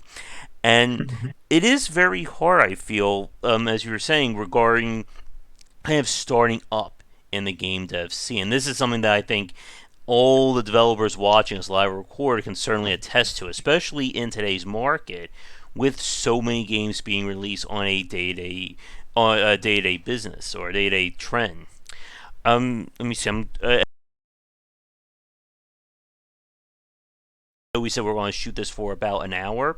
S1: And it is very hard, I feel, as you were saying, regarding kind of starting up in the game dev scene. This is something that I think all the developers watching this live record can certainly attest to, especially in today's market, with so many games being released on a day-to-day business or a day-to-day trend. Let me see. We said we're going to shoot this for about an hour,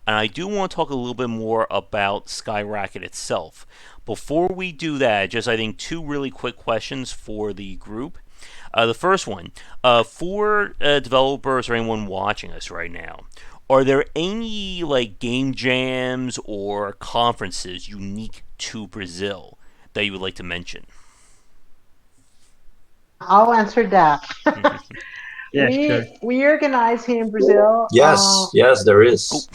S1: and I do want to talk a little bit more about Skyracket itself. Before we do that, just I think two really quick questions for the group. The first one, for developers or anyone watching us right now, are there any like game jams or conferences unique to Brazil that you would like to mention?
S4: I'll answer that.
S3: Yeah, sure.
S4: We organize here in Brazil.
S2: Yes, there
S1: Oh,
S2: is.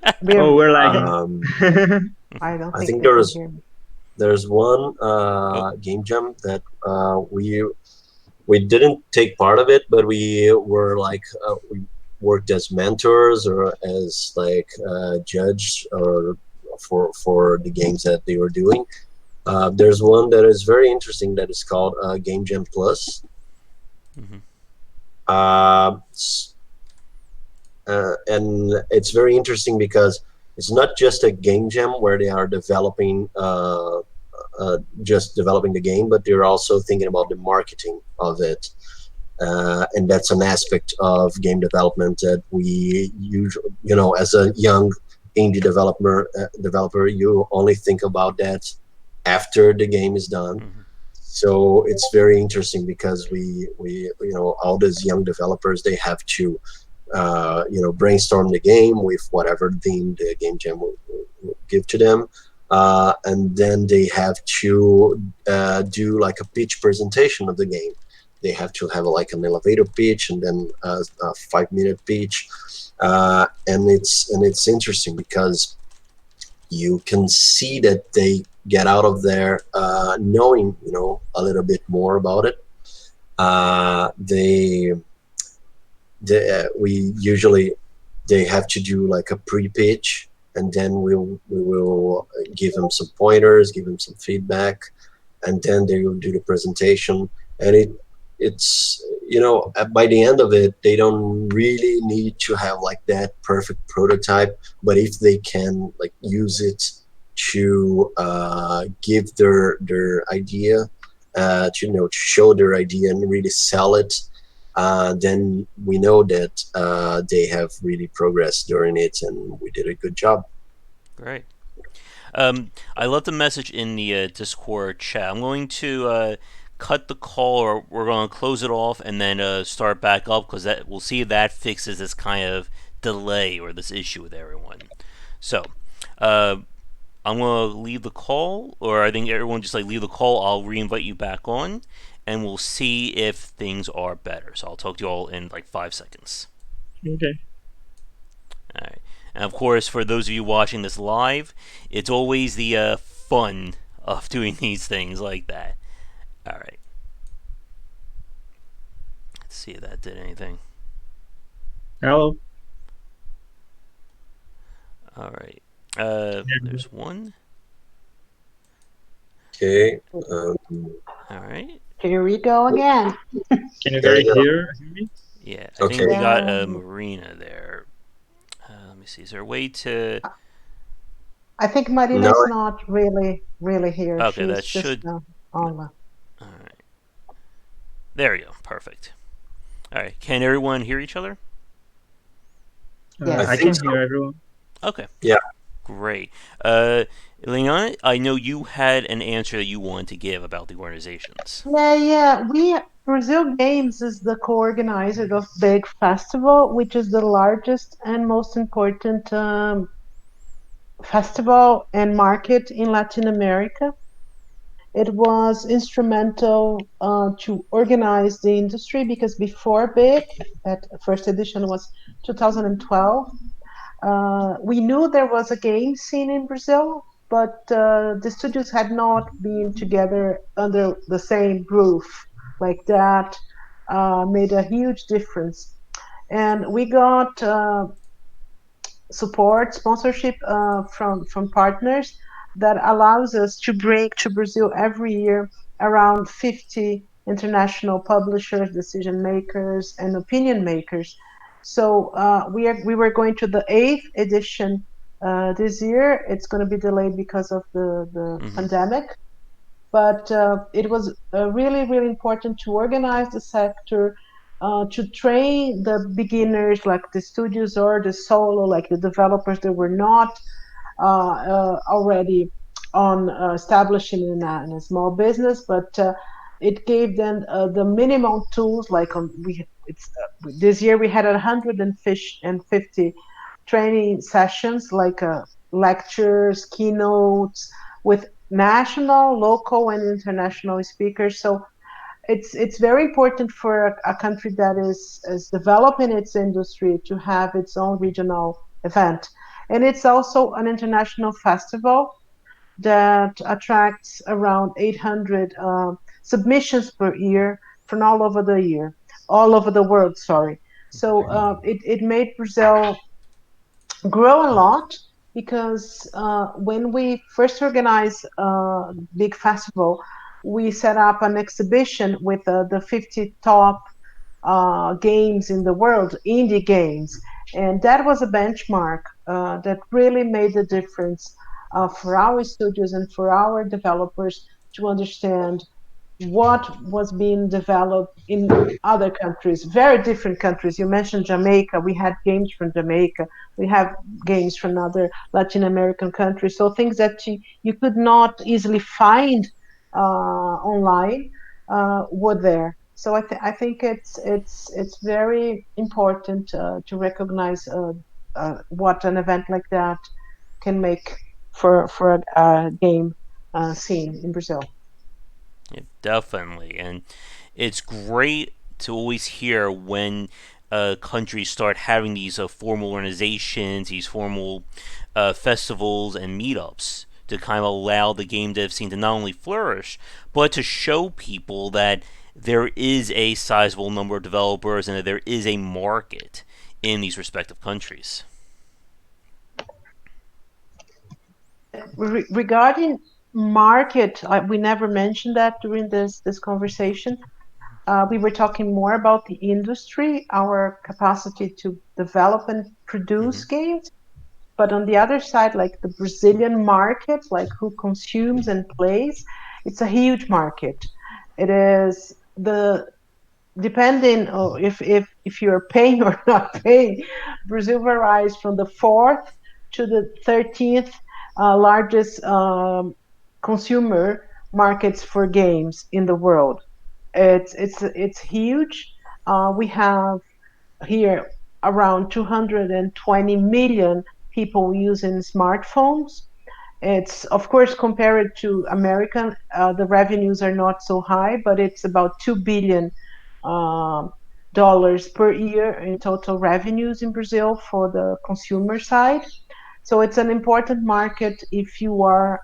S3: Oh,
S4: We're
S3: we're lagging.
S2: Um,
S4: I don't
S2: I
S4: think
S2: think
S4: they can hear me.
S2: there's one
S1: oh,
S2: game jam that we didn't take part of it, but we were like we worked as mentors or as like judge or for the games that they were doing. There's one that is very interesting that is called Game Jam Plus.
S1: mhm,
S2: Uh, and it's very interesting because it's not just a game jam where they are developing just developing the game, but they're also thinking about the marketing of it. And that's an aspect of game development that we usually, as a young indie developer, you only think about that after the game is done.
S1: mhm,
S2: So it's very interesting because we all these young developers, they have to brainstorm the game with whatever theme the game jam will give to them, and then they have to do like a pitch presentation of the game. They have to have like an elevator pitch and then a 5-minute pitch, and it's interesting because you can see that they get out of there knowing a little bit more about it. We usually they have to do like a pre-pitch, and then we will give them some pointers, give them some feedback, and then they will do the presentation. And it's by the end of it, they don't really need to have like that perfect prototype, but if they can like use it to give their idea, to show their idea and really sell it, then we know that they have really progressed during it, and we did a good job.
S1: great. I left a message in the Discord chat. I'm going to cut the call, or we're going to close it off and then start back up because that we'll see if that fixes this kind of delay or this issue with everyone. So, uh, I'm going to leave the call, or I think everyone just like leave the call. I'll re-invite you back on, and we'll see if things are better. So I'll talk to you all in like 5 seconds.
S3: Okay.
S1: All right. And of course, for those of you watching this live, it's always the fun of doing these things like that. All right. Let's see if that did anything.
S3: Hello.
S1: All right. There's one.
S2: Okay.
S1: All right.
S4: Here we go again.
S3: Can you
S2: There
S3: guys
S2: you go.
S3: hear me?
S1: Yeah, I think
S2: Okay.
S1: we got
S4: Yeah,
S1: Marina there. Let me see. Is there a way to?
S4: I think Marina
S2: Now,
S4: is not really here.
S1: Okay, that
S4: She's just
S1: should.
S4: on the.
S1: All right. There we go. Perfect. All right. Can everyone hear each other?
S2: I
S3: I
S4: Yes.
S2: think
S3: can
S2: so.
S3: hear everyone.
S1: Okay.
S2: Yeah.
S1: Great. Leon, I know you had an answer that you wanted to give about the organizations.
S4: Yeah. Brazil Games is the co-organizer of Big Festival, which is the largest and most important festival and market in Latin America. It was instrumental to organize the industry because before Big, that first edition was 2012. We knew there was a game scene in Brazil, but the studios had not been together under the same roof like that. Made a huge difference. And we got support, sponsorship from partners that allows us to bring to Brazil every year around 50 international publishers, decision makers, and opinion makers. So we were going to the eighth edition this year. It's going to be delayed because of the
S1: Hmm.
S4: pandemic, but it was really, really important to organize the sector, to train the beginners, like the studios or the solo, like the developers that were not already on establishing in a small business, but it gave them the minimum tools. Like this year we had 150 training sessions, like lectures, keynotes with national, local, and international speakers. So it's very important for a country that is developing its industry to have its own regional event. And it's also an international festival that attracts around 800 submissions per year from all over the world. Sorry. So it made Brazil grow a lot because when we first organized big festival, we set up an exhibition with the 50 top games in the world, indie games, and that was a benchmark that really made a difference for our studios and for our developers to understand what was being developed in other countries, very different countries. You mentioned Jamaica. We had games from Jamaica. We have games from other Latin American countries. So things that you could not easily find online were there. So I think it's very important to recognize what an event like that can make for a game scene in Brazil.
S1: Yeah, definitely. And it's great to always hear when countries start having these formal organizations, these formal festivals and meetups to kind of allow the game dev scene to not only flourish, but to show people that there is a sizable number of developers and that there is a market in these respective countries.
S4: Regarding market, we never mentioned that during this conversation. We were talking more about the industry, our capacity to develop and
S1: Hmm.
S4: produce games. But on the other side, like the Brazilian market, like who consumes and plays, it's a huge market. It is the depending on if you're paying or not paying, Brazil varies from the fourth to the 13th largest consumer markets for games in the world. It's huge. We have here around 220 million people using smartphones. It's of course compared to American, the revenues are not so high, but it's about 2 billion um, dollars per year in total revenues in Brazil for the consumer side. So it's an important market if you are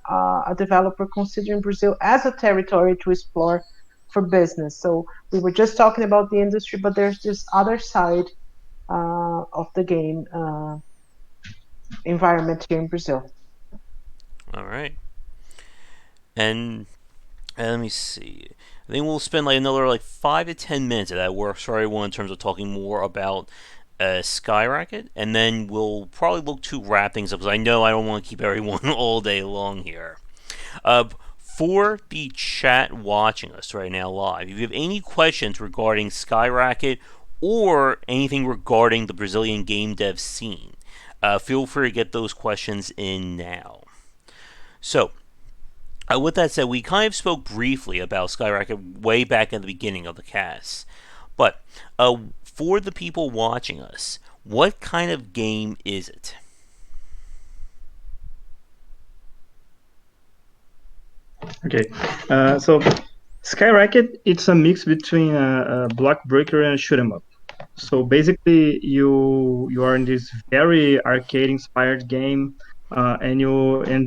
S4: a developer considering Brazil as a territory to explore for business. So we were just talking about the industry, but there's this other side of the game environment here in Brazil.
S1: All right. And let me see. I think we'll spend like another like 5 to 10 minutes of that works for everyone in terms of talking more about Skyracket, and then we'll probably look to wrap things up because I know I don't want to keep everyone all day long here. Uh, for the chat watching us right now live, if you have any questions regarding Skyracket or anything regarding the Brazilian game dev scene, feel free to get those questions in now. So, with that said, we kind of spoke briefly about Skyracket way back in the beginning of the cast. But for the people watching us, what kind of game is it?
S3: Okay, so Skyracket, it's a mix between a block breaker and a shoot 'em up. So basically, you are in this very arcade-inspired game, and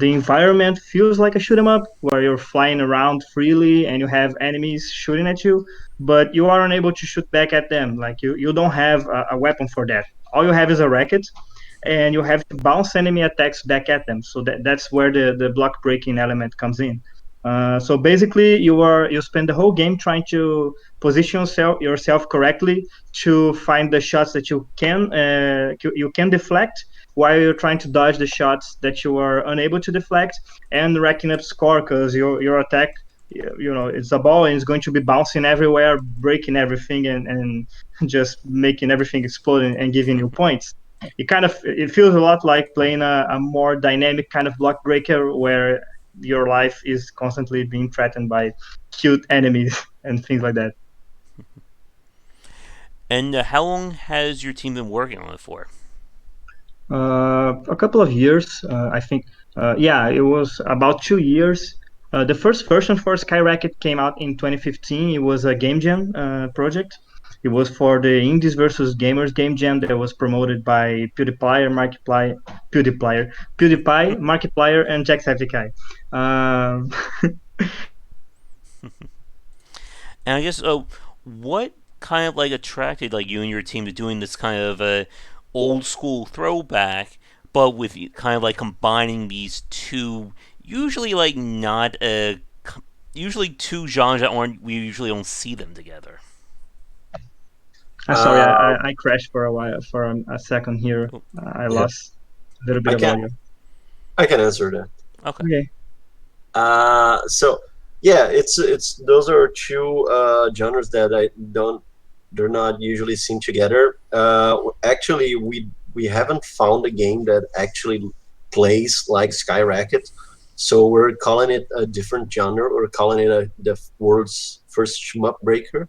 S3: the environment feels like a shoot 'em up, where you're flying around freely and you have enemies shooting at you, but you are unable to shoot back at them. Like you don't have a weapon for that. All you have is a racket, and you have to bounce enemy attacks back at them. So that's where the block breaking element comes in. So basically, you spend the whole game trying to position yourself correctly to find the shots that you can deflect, while you're trying to dodge the shots that you are unable to deflect, and racking up score, because your attack, it's a ball and it's going to be bouncing everywhere, breaking everything, and just making everything explode and giving you points. It feels a lot like playing a more dynamic kind of block breaker, where your life is constantly being threatened by cute enemies and things like that.
S1: And how long has your team been working on it for?
S3: A couple of years, I think. Yeah, it was about 2 years. The first version for Skyracket came out in 2015. It was a game jam project. It was for the Indies versus Gamers game jam that was promoted by PewDiePie, Markiplier, and Jacksepticeye. Um,
S1: And I guess what kind of like attracted like you and your team to doing this kind of old school throwback, but with kind of like combining these two usually like not usually two genres that aren't we usually don't see them together.
S3: I'm sorry,
S2: Uh,
S3: I crashed for a while, for a second here.
S1: Oh,
S3: I
S2: yeah,
S3: lost a little bit
S2: I
S3: of
S2: can
S3: audio.
S2: I can answer that.
S1: okay.
S3: Okay.
S2: So yeah, it's those are two genres that I don't they're not usually seen together. Actually, we haven't found a game that actually plays like Skyracket, so we're calling it a different genre. We're calling it the world's first shmup breaker.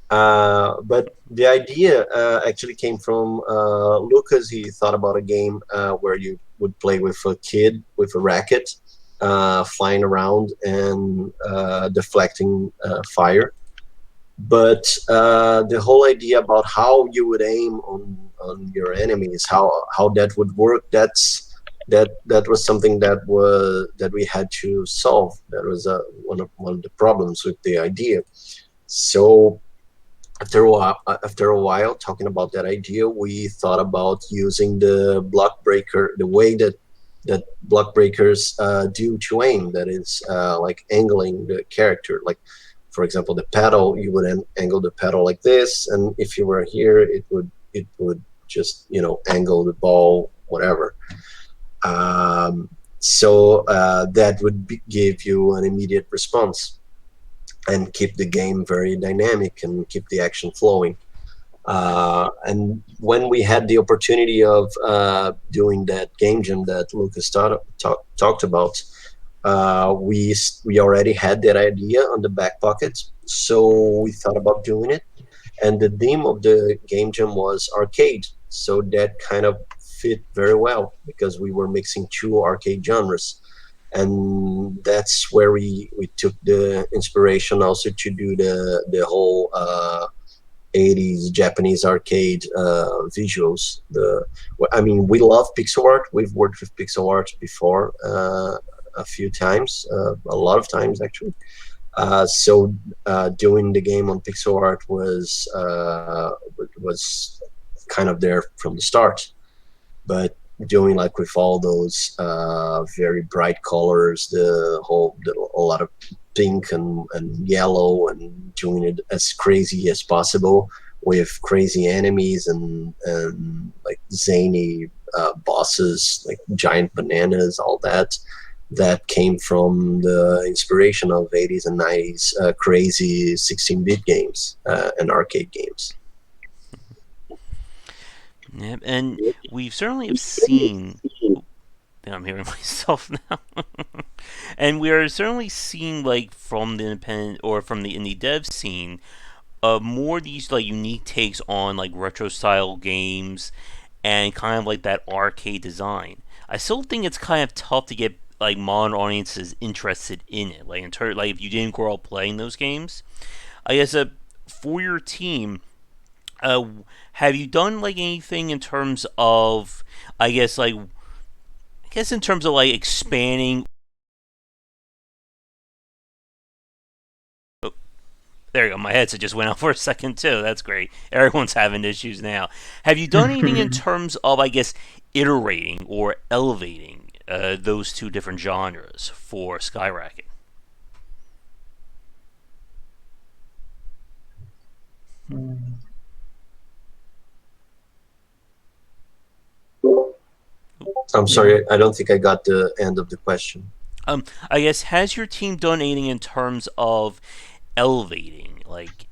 S2: But the idea actually came from Lucas. He thought about a game where you would play with a kid with a racket, flying around and deflecting fire. But the whole idea about how you would aim on your enemies, how that would work, that was something that we had to solve. That was one of the problems with the idea. So after a while talking about that idea, we thought about using the block breaker, the way that block breakers do to aim. That is like angling the character. Like, for example, the pedal, you would angle the pedal like this, and if you were here, it would just angle the ball, whatever. So that would give you an immediate response and keep the game very dynamic and keep the action flowing. And when we had the opportunity of doing that game jam that Lucas talked about, we already had that idea on the back pocket, so we thought about doing it. And the theme of the game jam was arcade, so that kind of fit very well because we were mixing two arcade genres, and that's where we took the inspiration also to do the whole 80s Japanese arcade visuals. I mean, we love pixel art. We've worked with pixel art before a few times, a lot of times actually. So doing the game on pixel art was kind of there from the start, but doing like with all those very bright colors, a lot of pink and yellow, and doing it as crazy as possible with crazy enemies and like zany bosses, like giant bananas, all that came from the inspiration of 80s and 90s crazy 16-bit games and arcade games.
S1: Yep, and we've certainly have seen. And I'm hearing myself now. And we are certainly seeing like from the independent or from the indie dev scene, more of these like unique takes on like retro style games and kind of like that arcade design. I still think it's kind of tough to get like modern audiences interested in it. Like in turn, like if you didn't grow up playing those games, I guess for your team, uh, have you done like anything in terms of, I guess like, I guess in terms of like expanding There you go. My headset just went out for a second too. That's great. Everyone's having issues now. Have you done anything in terms of, I guess, iterating or elevating those two different genres for Skyracket?
S3: Mm.
S2: I'm
S3: Yeah.
S2: sorry, I don't think I got the end of the question.
S1: I guess, has your team done anything in terms of elevating, like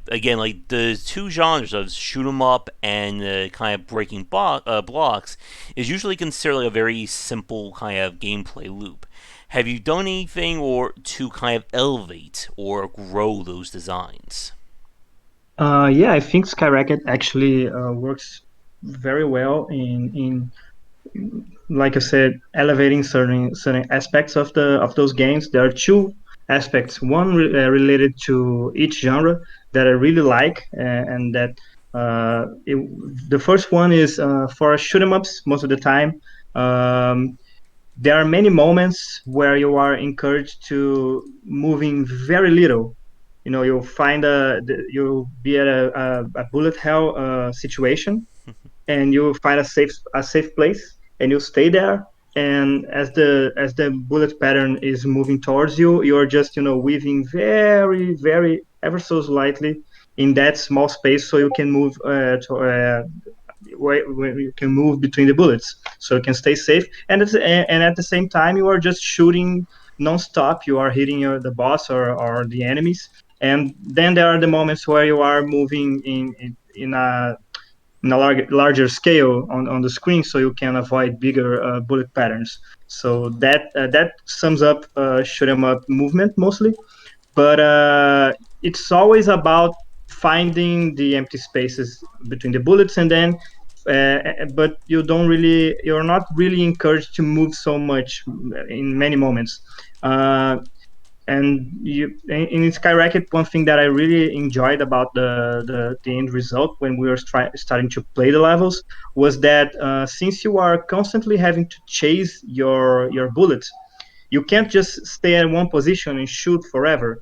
S1: again, like the two genres of shoot 'em up and kind of breaking blocks is usually considered like a very simple kind of gameplay loop. Have you done anything or to kind of elevate or grow those designs?
S3: Yeah, I think Skyracket actually works very well in like I said, elevating certain aspects of those games. There are two aspects. One related to each genre that I really like, and that the first one is for shoot 'em ups. Most of the time, um, there are many moments where you are encouraged to moving very little. You know, you'll be at a bullet hell situation, and you find a safe place, and you stay there. And as the bullet pattern is moving towards you, you're just weaving very, very ever so slightly in that small space, so you can move where you can move between the bullets, so you can stay safe. And at the same time, you are just shooting non-stop. You are hitting the boss or the enemies. And then there are the moments where you are moving in a larger scale on the screen, so you can avoid bigger bullet patterns. So that sums up shoot 'em up movement mostly. But it's always about finding the empty spaces between the bullets, and then but you're not really encouraged to move so much in many moments. And in Skyracket, one thing that I really enjoyed about the end result when we were starting to play the levels was that since you are constantly having to chase your bullets, you can't just stay at one position and shoot forever.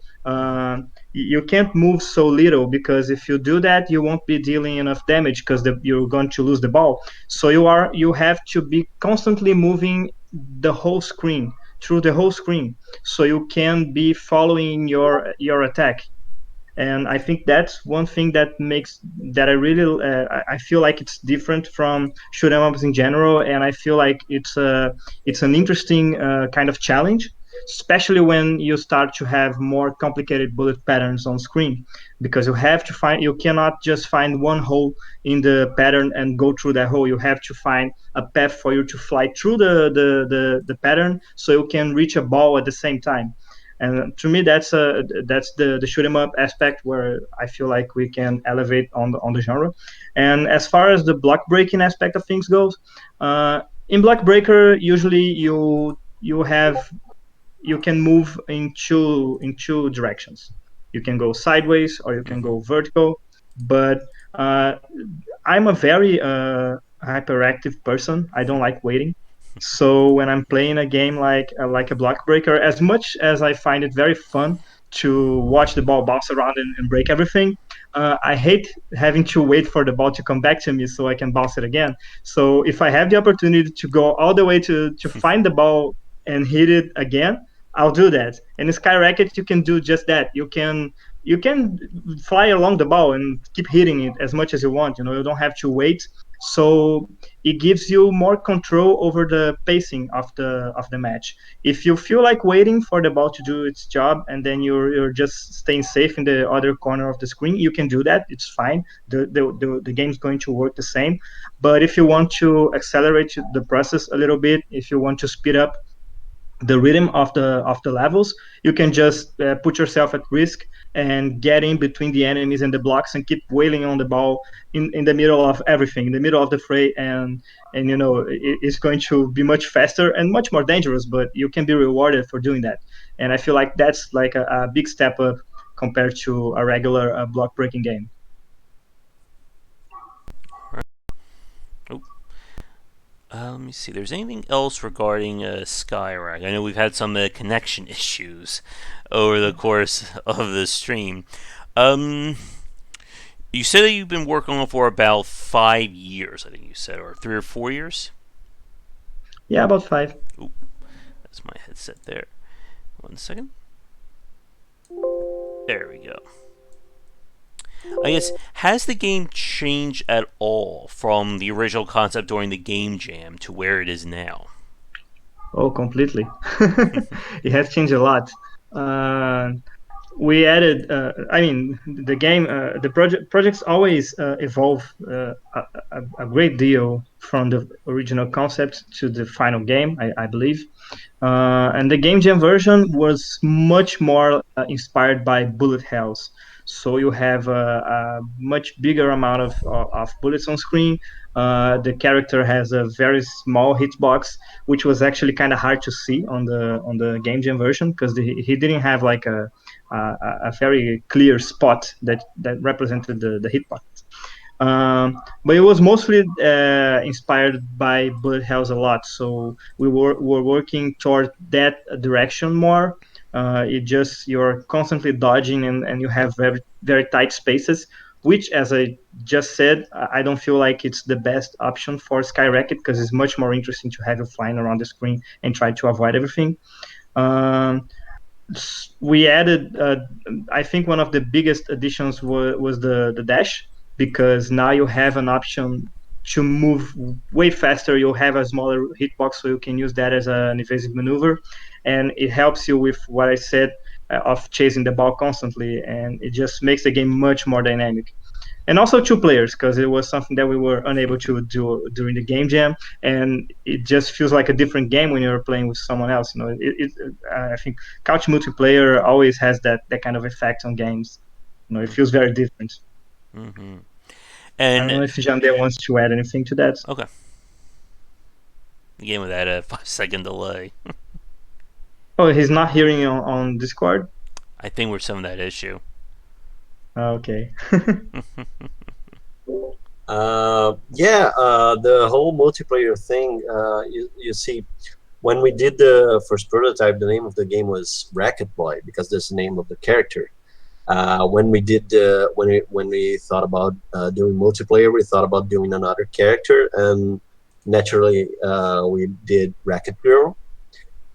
S3: You can't move so little, because if you do that, you won't be dealing enough damage, because you're going to lose the ball. So you have to be constantly moving the whole screen through the whole screen, so you can be following your attack. And I think that's one thing that makes that I really I feel like it's different from shoot 'em ups in general, and I feel like it's an interesting kind of challenge, especially when you start to have more complicated bullet patterns on screen, because you cannot just find one hole in the pattern and go through that hole. You have to find a path for you to fly through the pattern, so you can reach a ball at the same time. And to me, that's the shoot 'em up aspect where I feel like we can elevate on the genre. And as far as the block breaking aspect of things goes, in block breaker, usually you can move in two directions. You can go sideways or you can
S1: Mm-hmm.
S3: go vertical. But uh, I'm a very hyperactive person. I don't like waiting. So when I'm playing a game like a block breaker, as much as I find it very fun to watch the ball bounce around and break everything, I hate having to wait for the ball to come back to me so I can bounce it again. So if I have the opportunity to go all the way to find the ball and hit it again, I'll do that. And in Skyracket, you can do just that. You can fly along the ball and keep hitting it as much as you want. You don't have to wait. So it gives you more control over the pacing of the match. If you feel like waiting for the ball to do its job, and then you're just staying safe in the other corner of the screen, you can do that. It's fine. The game's going to work the same. But if you want to accelerate the process a little bit, if you want to speed up the rhythm of the levels, you can just put yourself at risk and get in between the enemies and the blocks and keep wailing on the ball in the middle of everything, in the middle of the fray. And it's going to be much faster and much more dangerous, but you can be rewarded for doing that. And I feel like that's like a big step up compared to a regular block breaking game.
S1: Oh, let me see. There's anything else regarding Skyrack? I know we've had some connection issues over the course of the stream. Um, you said that you've been working on it for about 5 years. I think you said, or 3 or 4 years.
S3: Yeah, about 5.
S1: Ooh, that's my headset there. 1 second. There we go. I guess, has the game changed at all from the original concept during the game jam to where it is now?
S3: Oh, completely. It has changed a lot. Uh, we added. I mean, the game, the projects always evolve a great deal from the original concept to the final game. I believe. And the game jam version was much more inspired by bullet hells. So you have a much bigger amount of bullets on screen. The character has a very small hitbox, which was actually kind of hard to see on the game jam version because he didn't have like a very clear spot that represented the hitbox. But it was mostly inspired by Bullet Hells a lot. So were working toward that direction more. It just you're constantly dodging and you have very tight spaces, which, as I just said, I don't feel like it's the best option for Skyracket because it's much more interesting to have you flying around the screen and try to avoid everything. Um, we added I think one of the biggest additions was the dash because now you have an option to move way faster. You have a smaller hitbox, so you can use that as an evasive maneuver, and it helps you with what I said of chasing the ball constantly, and it just makes the game much more dynamic. And also two players because it was something that we were unable to do during the game jam, and it just feels like a different game when you're playing with someone else. You know, I think couch multiplayer always has that kind of effect on games. You know, it feels very different.
S1: Mm-hmm.
S3: I don't
S1: And
S3: know if Jandé wants to add anything to that.
S1: okay, the game with that 5 second delay.
S3: Oh, he's not hearing you on Discord.
S1: I think we're some of that issue.
S3: Okay.
S2: The whole multiplayer thing. You see, when we did the first prototype, the name of the game was Racket Boy because that's the name of the character. When we did when we thought about doing multiplayer, we thought about doing another character, and naturally we did Racket Girl.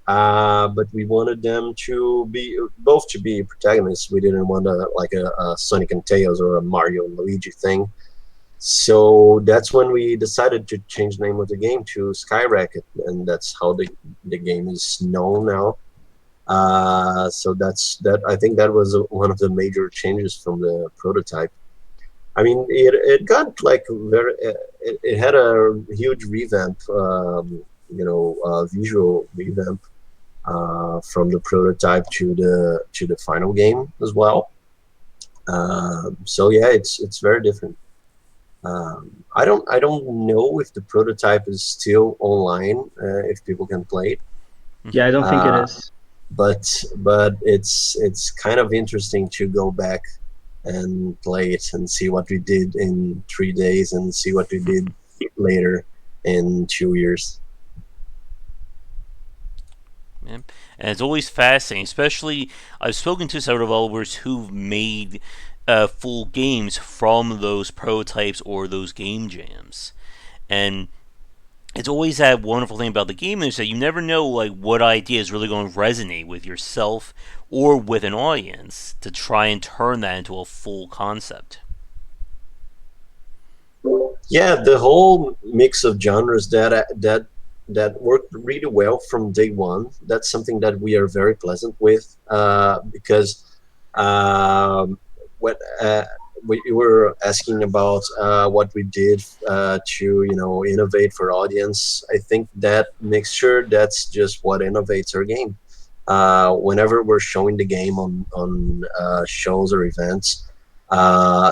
S2: But we wanted them to be both to be protagonists. We didn't want a Sonic and Tails or a Mario and Luigi thing. So that's when we decided to change the name of the game to Skyracket, and that's how the game is known now. So that's that. I think that was one of the major changes from the prototype. I mean, it got like it had a huge revamp, visual revamp from the prototype to the final game as well. So yeah, it's very different. I don't know if the prototype is still online, if people can play it.
S3: Yeah, I don't think it
S2: Uh,
S3: is.
S2: but it's kind of interesting to go back and play it and see what we did in 3 days and see what we did later in 2 years.
S1: Man. And it's always fascinating, especially I've spoken to several developers who've made full games from those prototypes or those game jams, and it's always that wonderful thing about the game is that you never know like what idea is really going to resonate with yourself or with an audience to try and turn that into a full concept.
S2: Yeah, the whole mix of genres that worked really well from day one. That's something that we are very pleasant with because what we were asking about what we did to innovate for audience. I think that mixture that's just what innovates our game. Whenever we're showing the game on shows or events,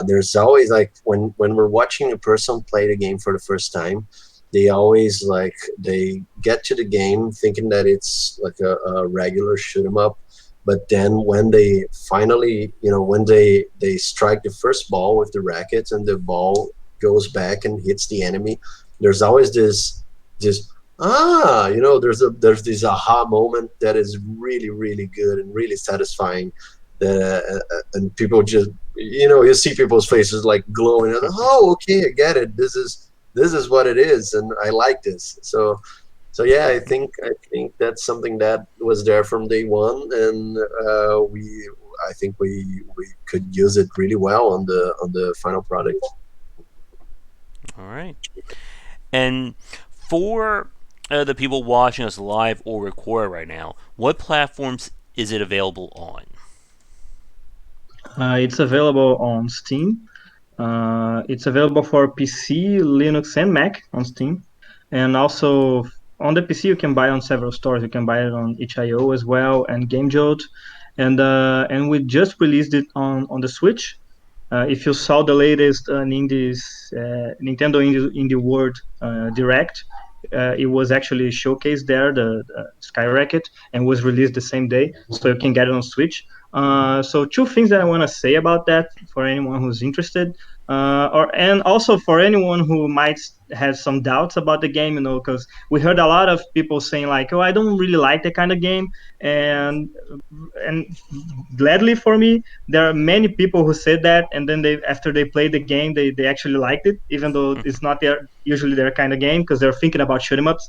S2: there's always like when we're watching a person play the game for the first time, they always like they get to the game thinking that it's like a regular shoot 'em up, but then when they finally when they strike the first ball with the racket and the ball goes back and hits the enemy, there's always this there's this aha moment that is really really good and really satisfying. And people just you see people's faces like glowing. Oh, okay, I get it. This is what it is, and I like this. So yeah, I think that's something that was there from day one, and I think we could use it really well on the final product.
S1: All right. And for the people watching us live or record right now, what platforms is it available on?
S3: It's available on Steam. It's available for PC, Linux, and Mac on Steam, and also on the PC you can buy on several stores. You can buy it on itch.io as well and GameJolt, and we just released it on the Switch. If you saw the latest Nintendo Indie World Direct, it was actually showcased there, the Skyracket, and was released the same day, so you can get it on Switch. So two things that I want to say about that for anyone who's interested, and also for anyone who might have some doubts about the game, because we heard a lot of people saying like, "Oh, I don't really like that kind of game," and gladly for me, there are many people who said that, and then they after they played the game, they actually liked it, even though it's not usually their kind of game because they're thinking about shoot 'em ups.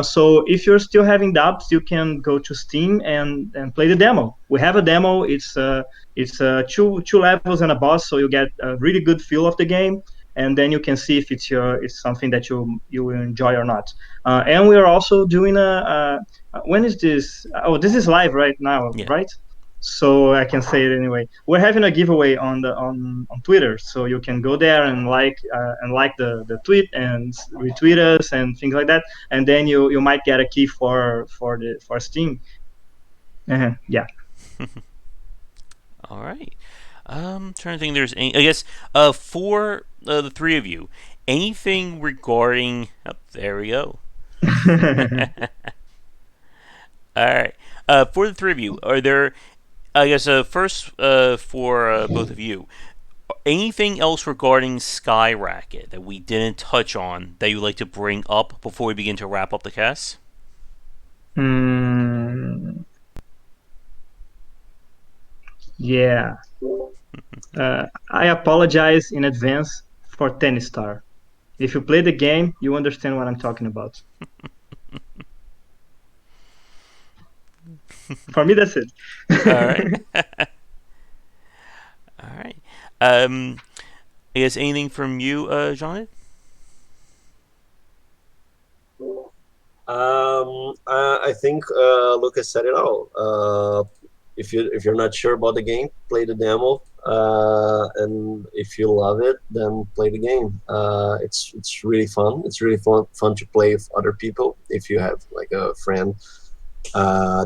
S3: So if you're still having doubts, you can go to Steam and play the demo. We have a demo. It's two levels and a boss, so you get a really good feel of the game, and then you can see if it's something that you will enjoy or not. And we are also doing when is this? Oh, this is live right now,
S1: Yeah.
S3: right? So I can say it anyway. We're having a giveaway on Twitter, so you can go there and like the tweet and retweet us and things like that, and then you might get a key for Steam. Yeah.
S1: All right. Trying to think. There's any. I guess for the three of you, anything regarding. Oh, there we go. All right. For the three of you, are there? I guess first for both of you, anything else regarding Skyracket that we didn't touch on that you'd like to bring up before we begin to wrap up the cast?
S3: Mm, yeah. I apologize in advance for Tennis Star. If you play the game, you understand what I'm talking about. For me, that's it.
S1: All right. All right. I guess anything from you, John?
S2: I think Lucas said it all. If you're not sure about the game, play the demo, and if you love it, then play the game. It's really fun. It's really fun to play with other people. If you have like a friend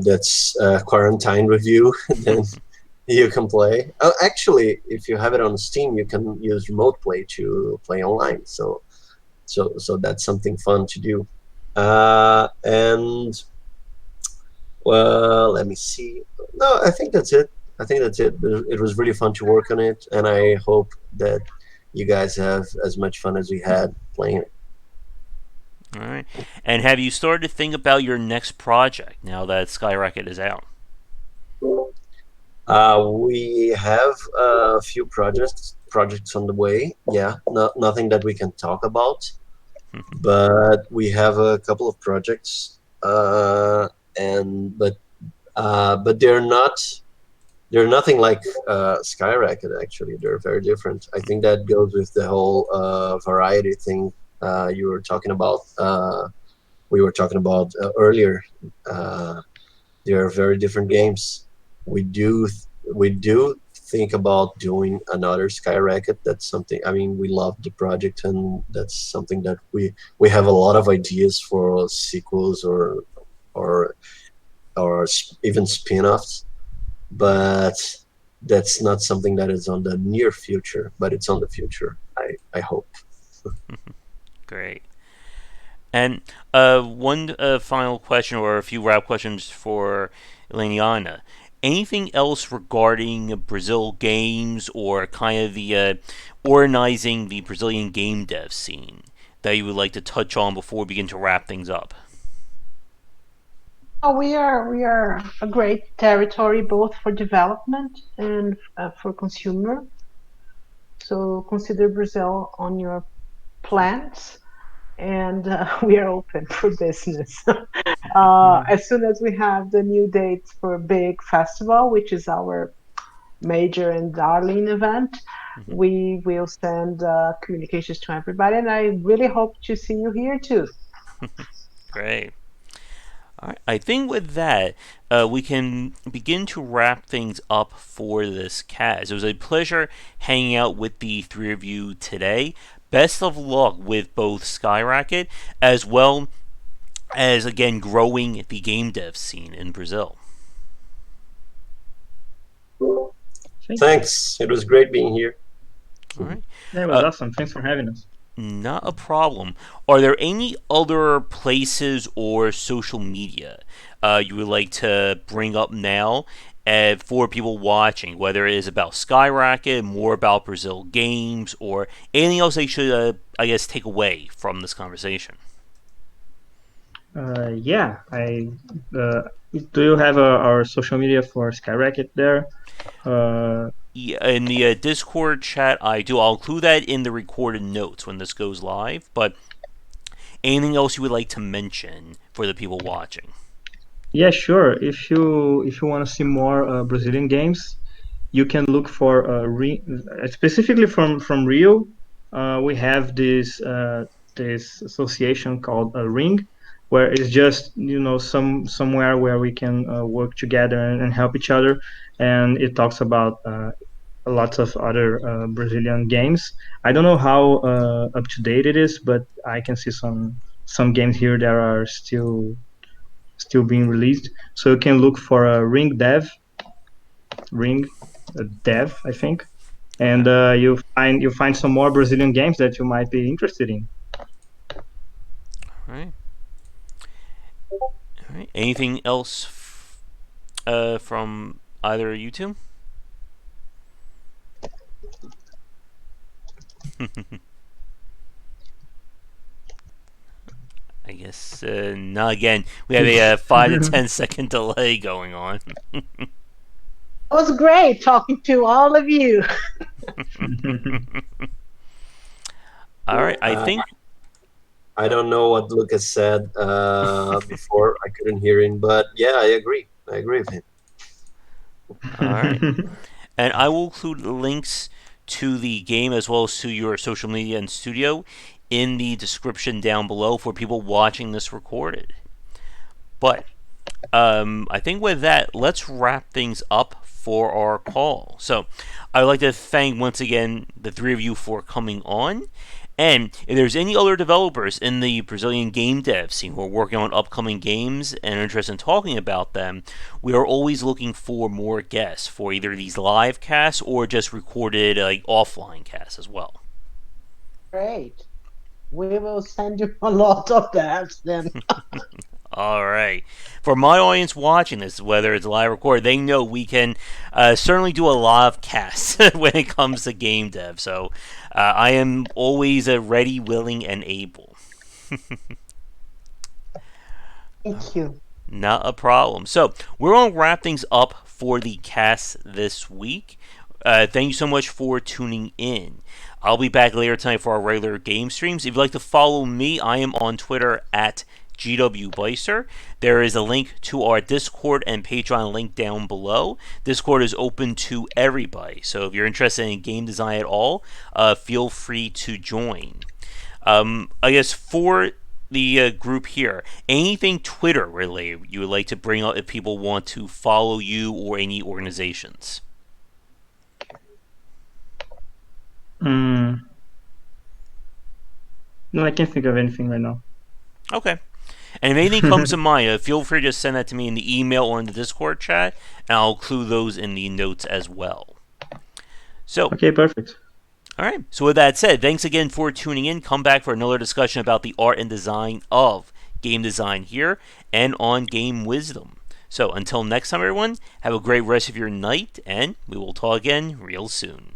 S2: that's quarantined with you, then you can play. Actually, if you have it on Steam, you can use remote play to play online. So that's something fun to do. And well, let me see. No, I think that's it. I think that's it. It was really fun to work on it, and I hope that you guys have as much fun as we had playing it.
S1: All right. And have you started to think about your next project now that Skyrocket is out?
S2: We have a few projects on the way. Yeah, nothing that we can talk about, but we have a couple of projects, and but they're nothing like Skyracket. Actually, they're very different. I think that goes with the whole variety thing you were talking about. We were talking about earlier. They are very different games. We do think about doing another Skyracket. That's something. I mean, we love the project, and that's something that we have a lot of ideas for sequels or even spin-offs. But that's not something that is on the near future. But it's on the future. I hope.
S1: Great. And one final question, or a few wrap questions for Leniana. Anything else regarding Brazil games or kind of the organizing the Brazilian game dev scene that you would like to touch on before we begin to wrap things up?
S4: Oh, we are a great territory both for development and for consumer. So consider Brazil on your plans, and we are open for business. As soon as we have the new dates for Big Festival, which is our major and darling event,
S1: Mhm.
S4: we will send communications to everybody, and I really hope to see you here too.
S1: Great. All right. I think with that, we can begin to wrap things up for this cast. It was a pleasure hanging out with the three of you today. Best of luck with both Skyracket as well as, again, growing the game dev scene in Brazil.
S3: Thank you.
S2: Thanks. It was great being here.
S1: All right.
S3: Yeah, it was
S1: Uh,
S3: awesome. Thanks for having us.
S1: Not a problem. Are there any other places or social media you would like to bring up now for people watching, whether it is about Skyracket, more about Brazil games, or anything else they should, I guess, take away from this conversation?
S3: Yeah, I uh, do you have our social media for Skyracket there? Uh,
S1: Yeah, in the Discord chat, I do. I'll include that in the recorded notes when this goes live. But anything else you would like to mention for the people watching?
S3: yeah, sure. If you want to see more Brazilian games, you can look for specifically from Rio. We have this association called Ring, where it's just somewhere where we can work together and help each other, and it talks about lots of other Brazilian games. I don't know how up to date it is, but I can see some games here that are still being released. So you can look for a Ring Dev, I think,
S1: Okay.
S3: and you find some more Brazilian games that you might be interested in.
S1: All right. All right. Anything else from either of you two? I guess no. Again, we have a 5 to 10 second delay going on.
S4: It was great talking to all of you.
S1: All right. I
S2: Uh,
S1: think.
S2: I don't know what Lucas said before. I couldn't hear him, but yeah, I agree. I agree with him.
S1: All right. And I will include links to the game as well as to your social media and studio in the description down below for people watching this recorded. But I think with that, let's wrap things up for our call. So I would like to thank once again the three of you for coming on. And if there's any other developers in the Brazilian game dev scene who are working on upcoming games and are interested in talking about them, we are always looking for more guests for either these live casts or just recorded like offline casts as well.
S4: Great. We will send you a lot of that then.
S1: All right. For my audience watching this, whether it's live or recorded, they know we can certainly do a lot of casts when it comes to game dev. So I am always ready, willing, and able.
S4: Thank you.
S1: Not a problem. So we're going to wrap things up for the cast this week. Thank you so much for tuning in. I'll be back later tonight for our regular game streams. If you'd like to follow me, I am on Twitter at GWBeister. There is a link to our Discord and Patreon link down below. Discord is open to everybody, so if you're interested in game design at all, feel free to join. I guess for the group here, anything Twitter related you would like to bring up if people want to follow you or any organizations?
S3: Mm, no, I can't think of anything right now.
S1: Okay. And if anything comes to mind, feel free to send that to me in the email or in the Discord chat, and I'll include those in the notes as well. So,
S3: Okay, perfect.
S1: all right. So with that said, thanks again for tuning in. Come back for another discussion about the art and design of game design here and on Game Wisdom. So until next time, everyone, have a great rest of your night, and we will talk again real soon.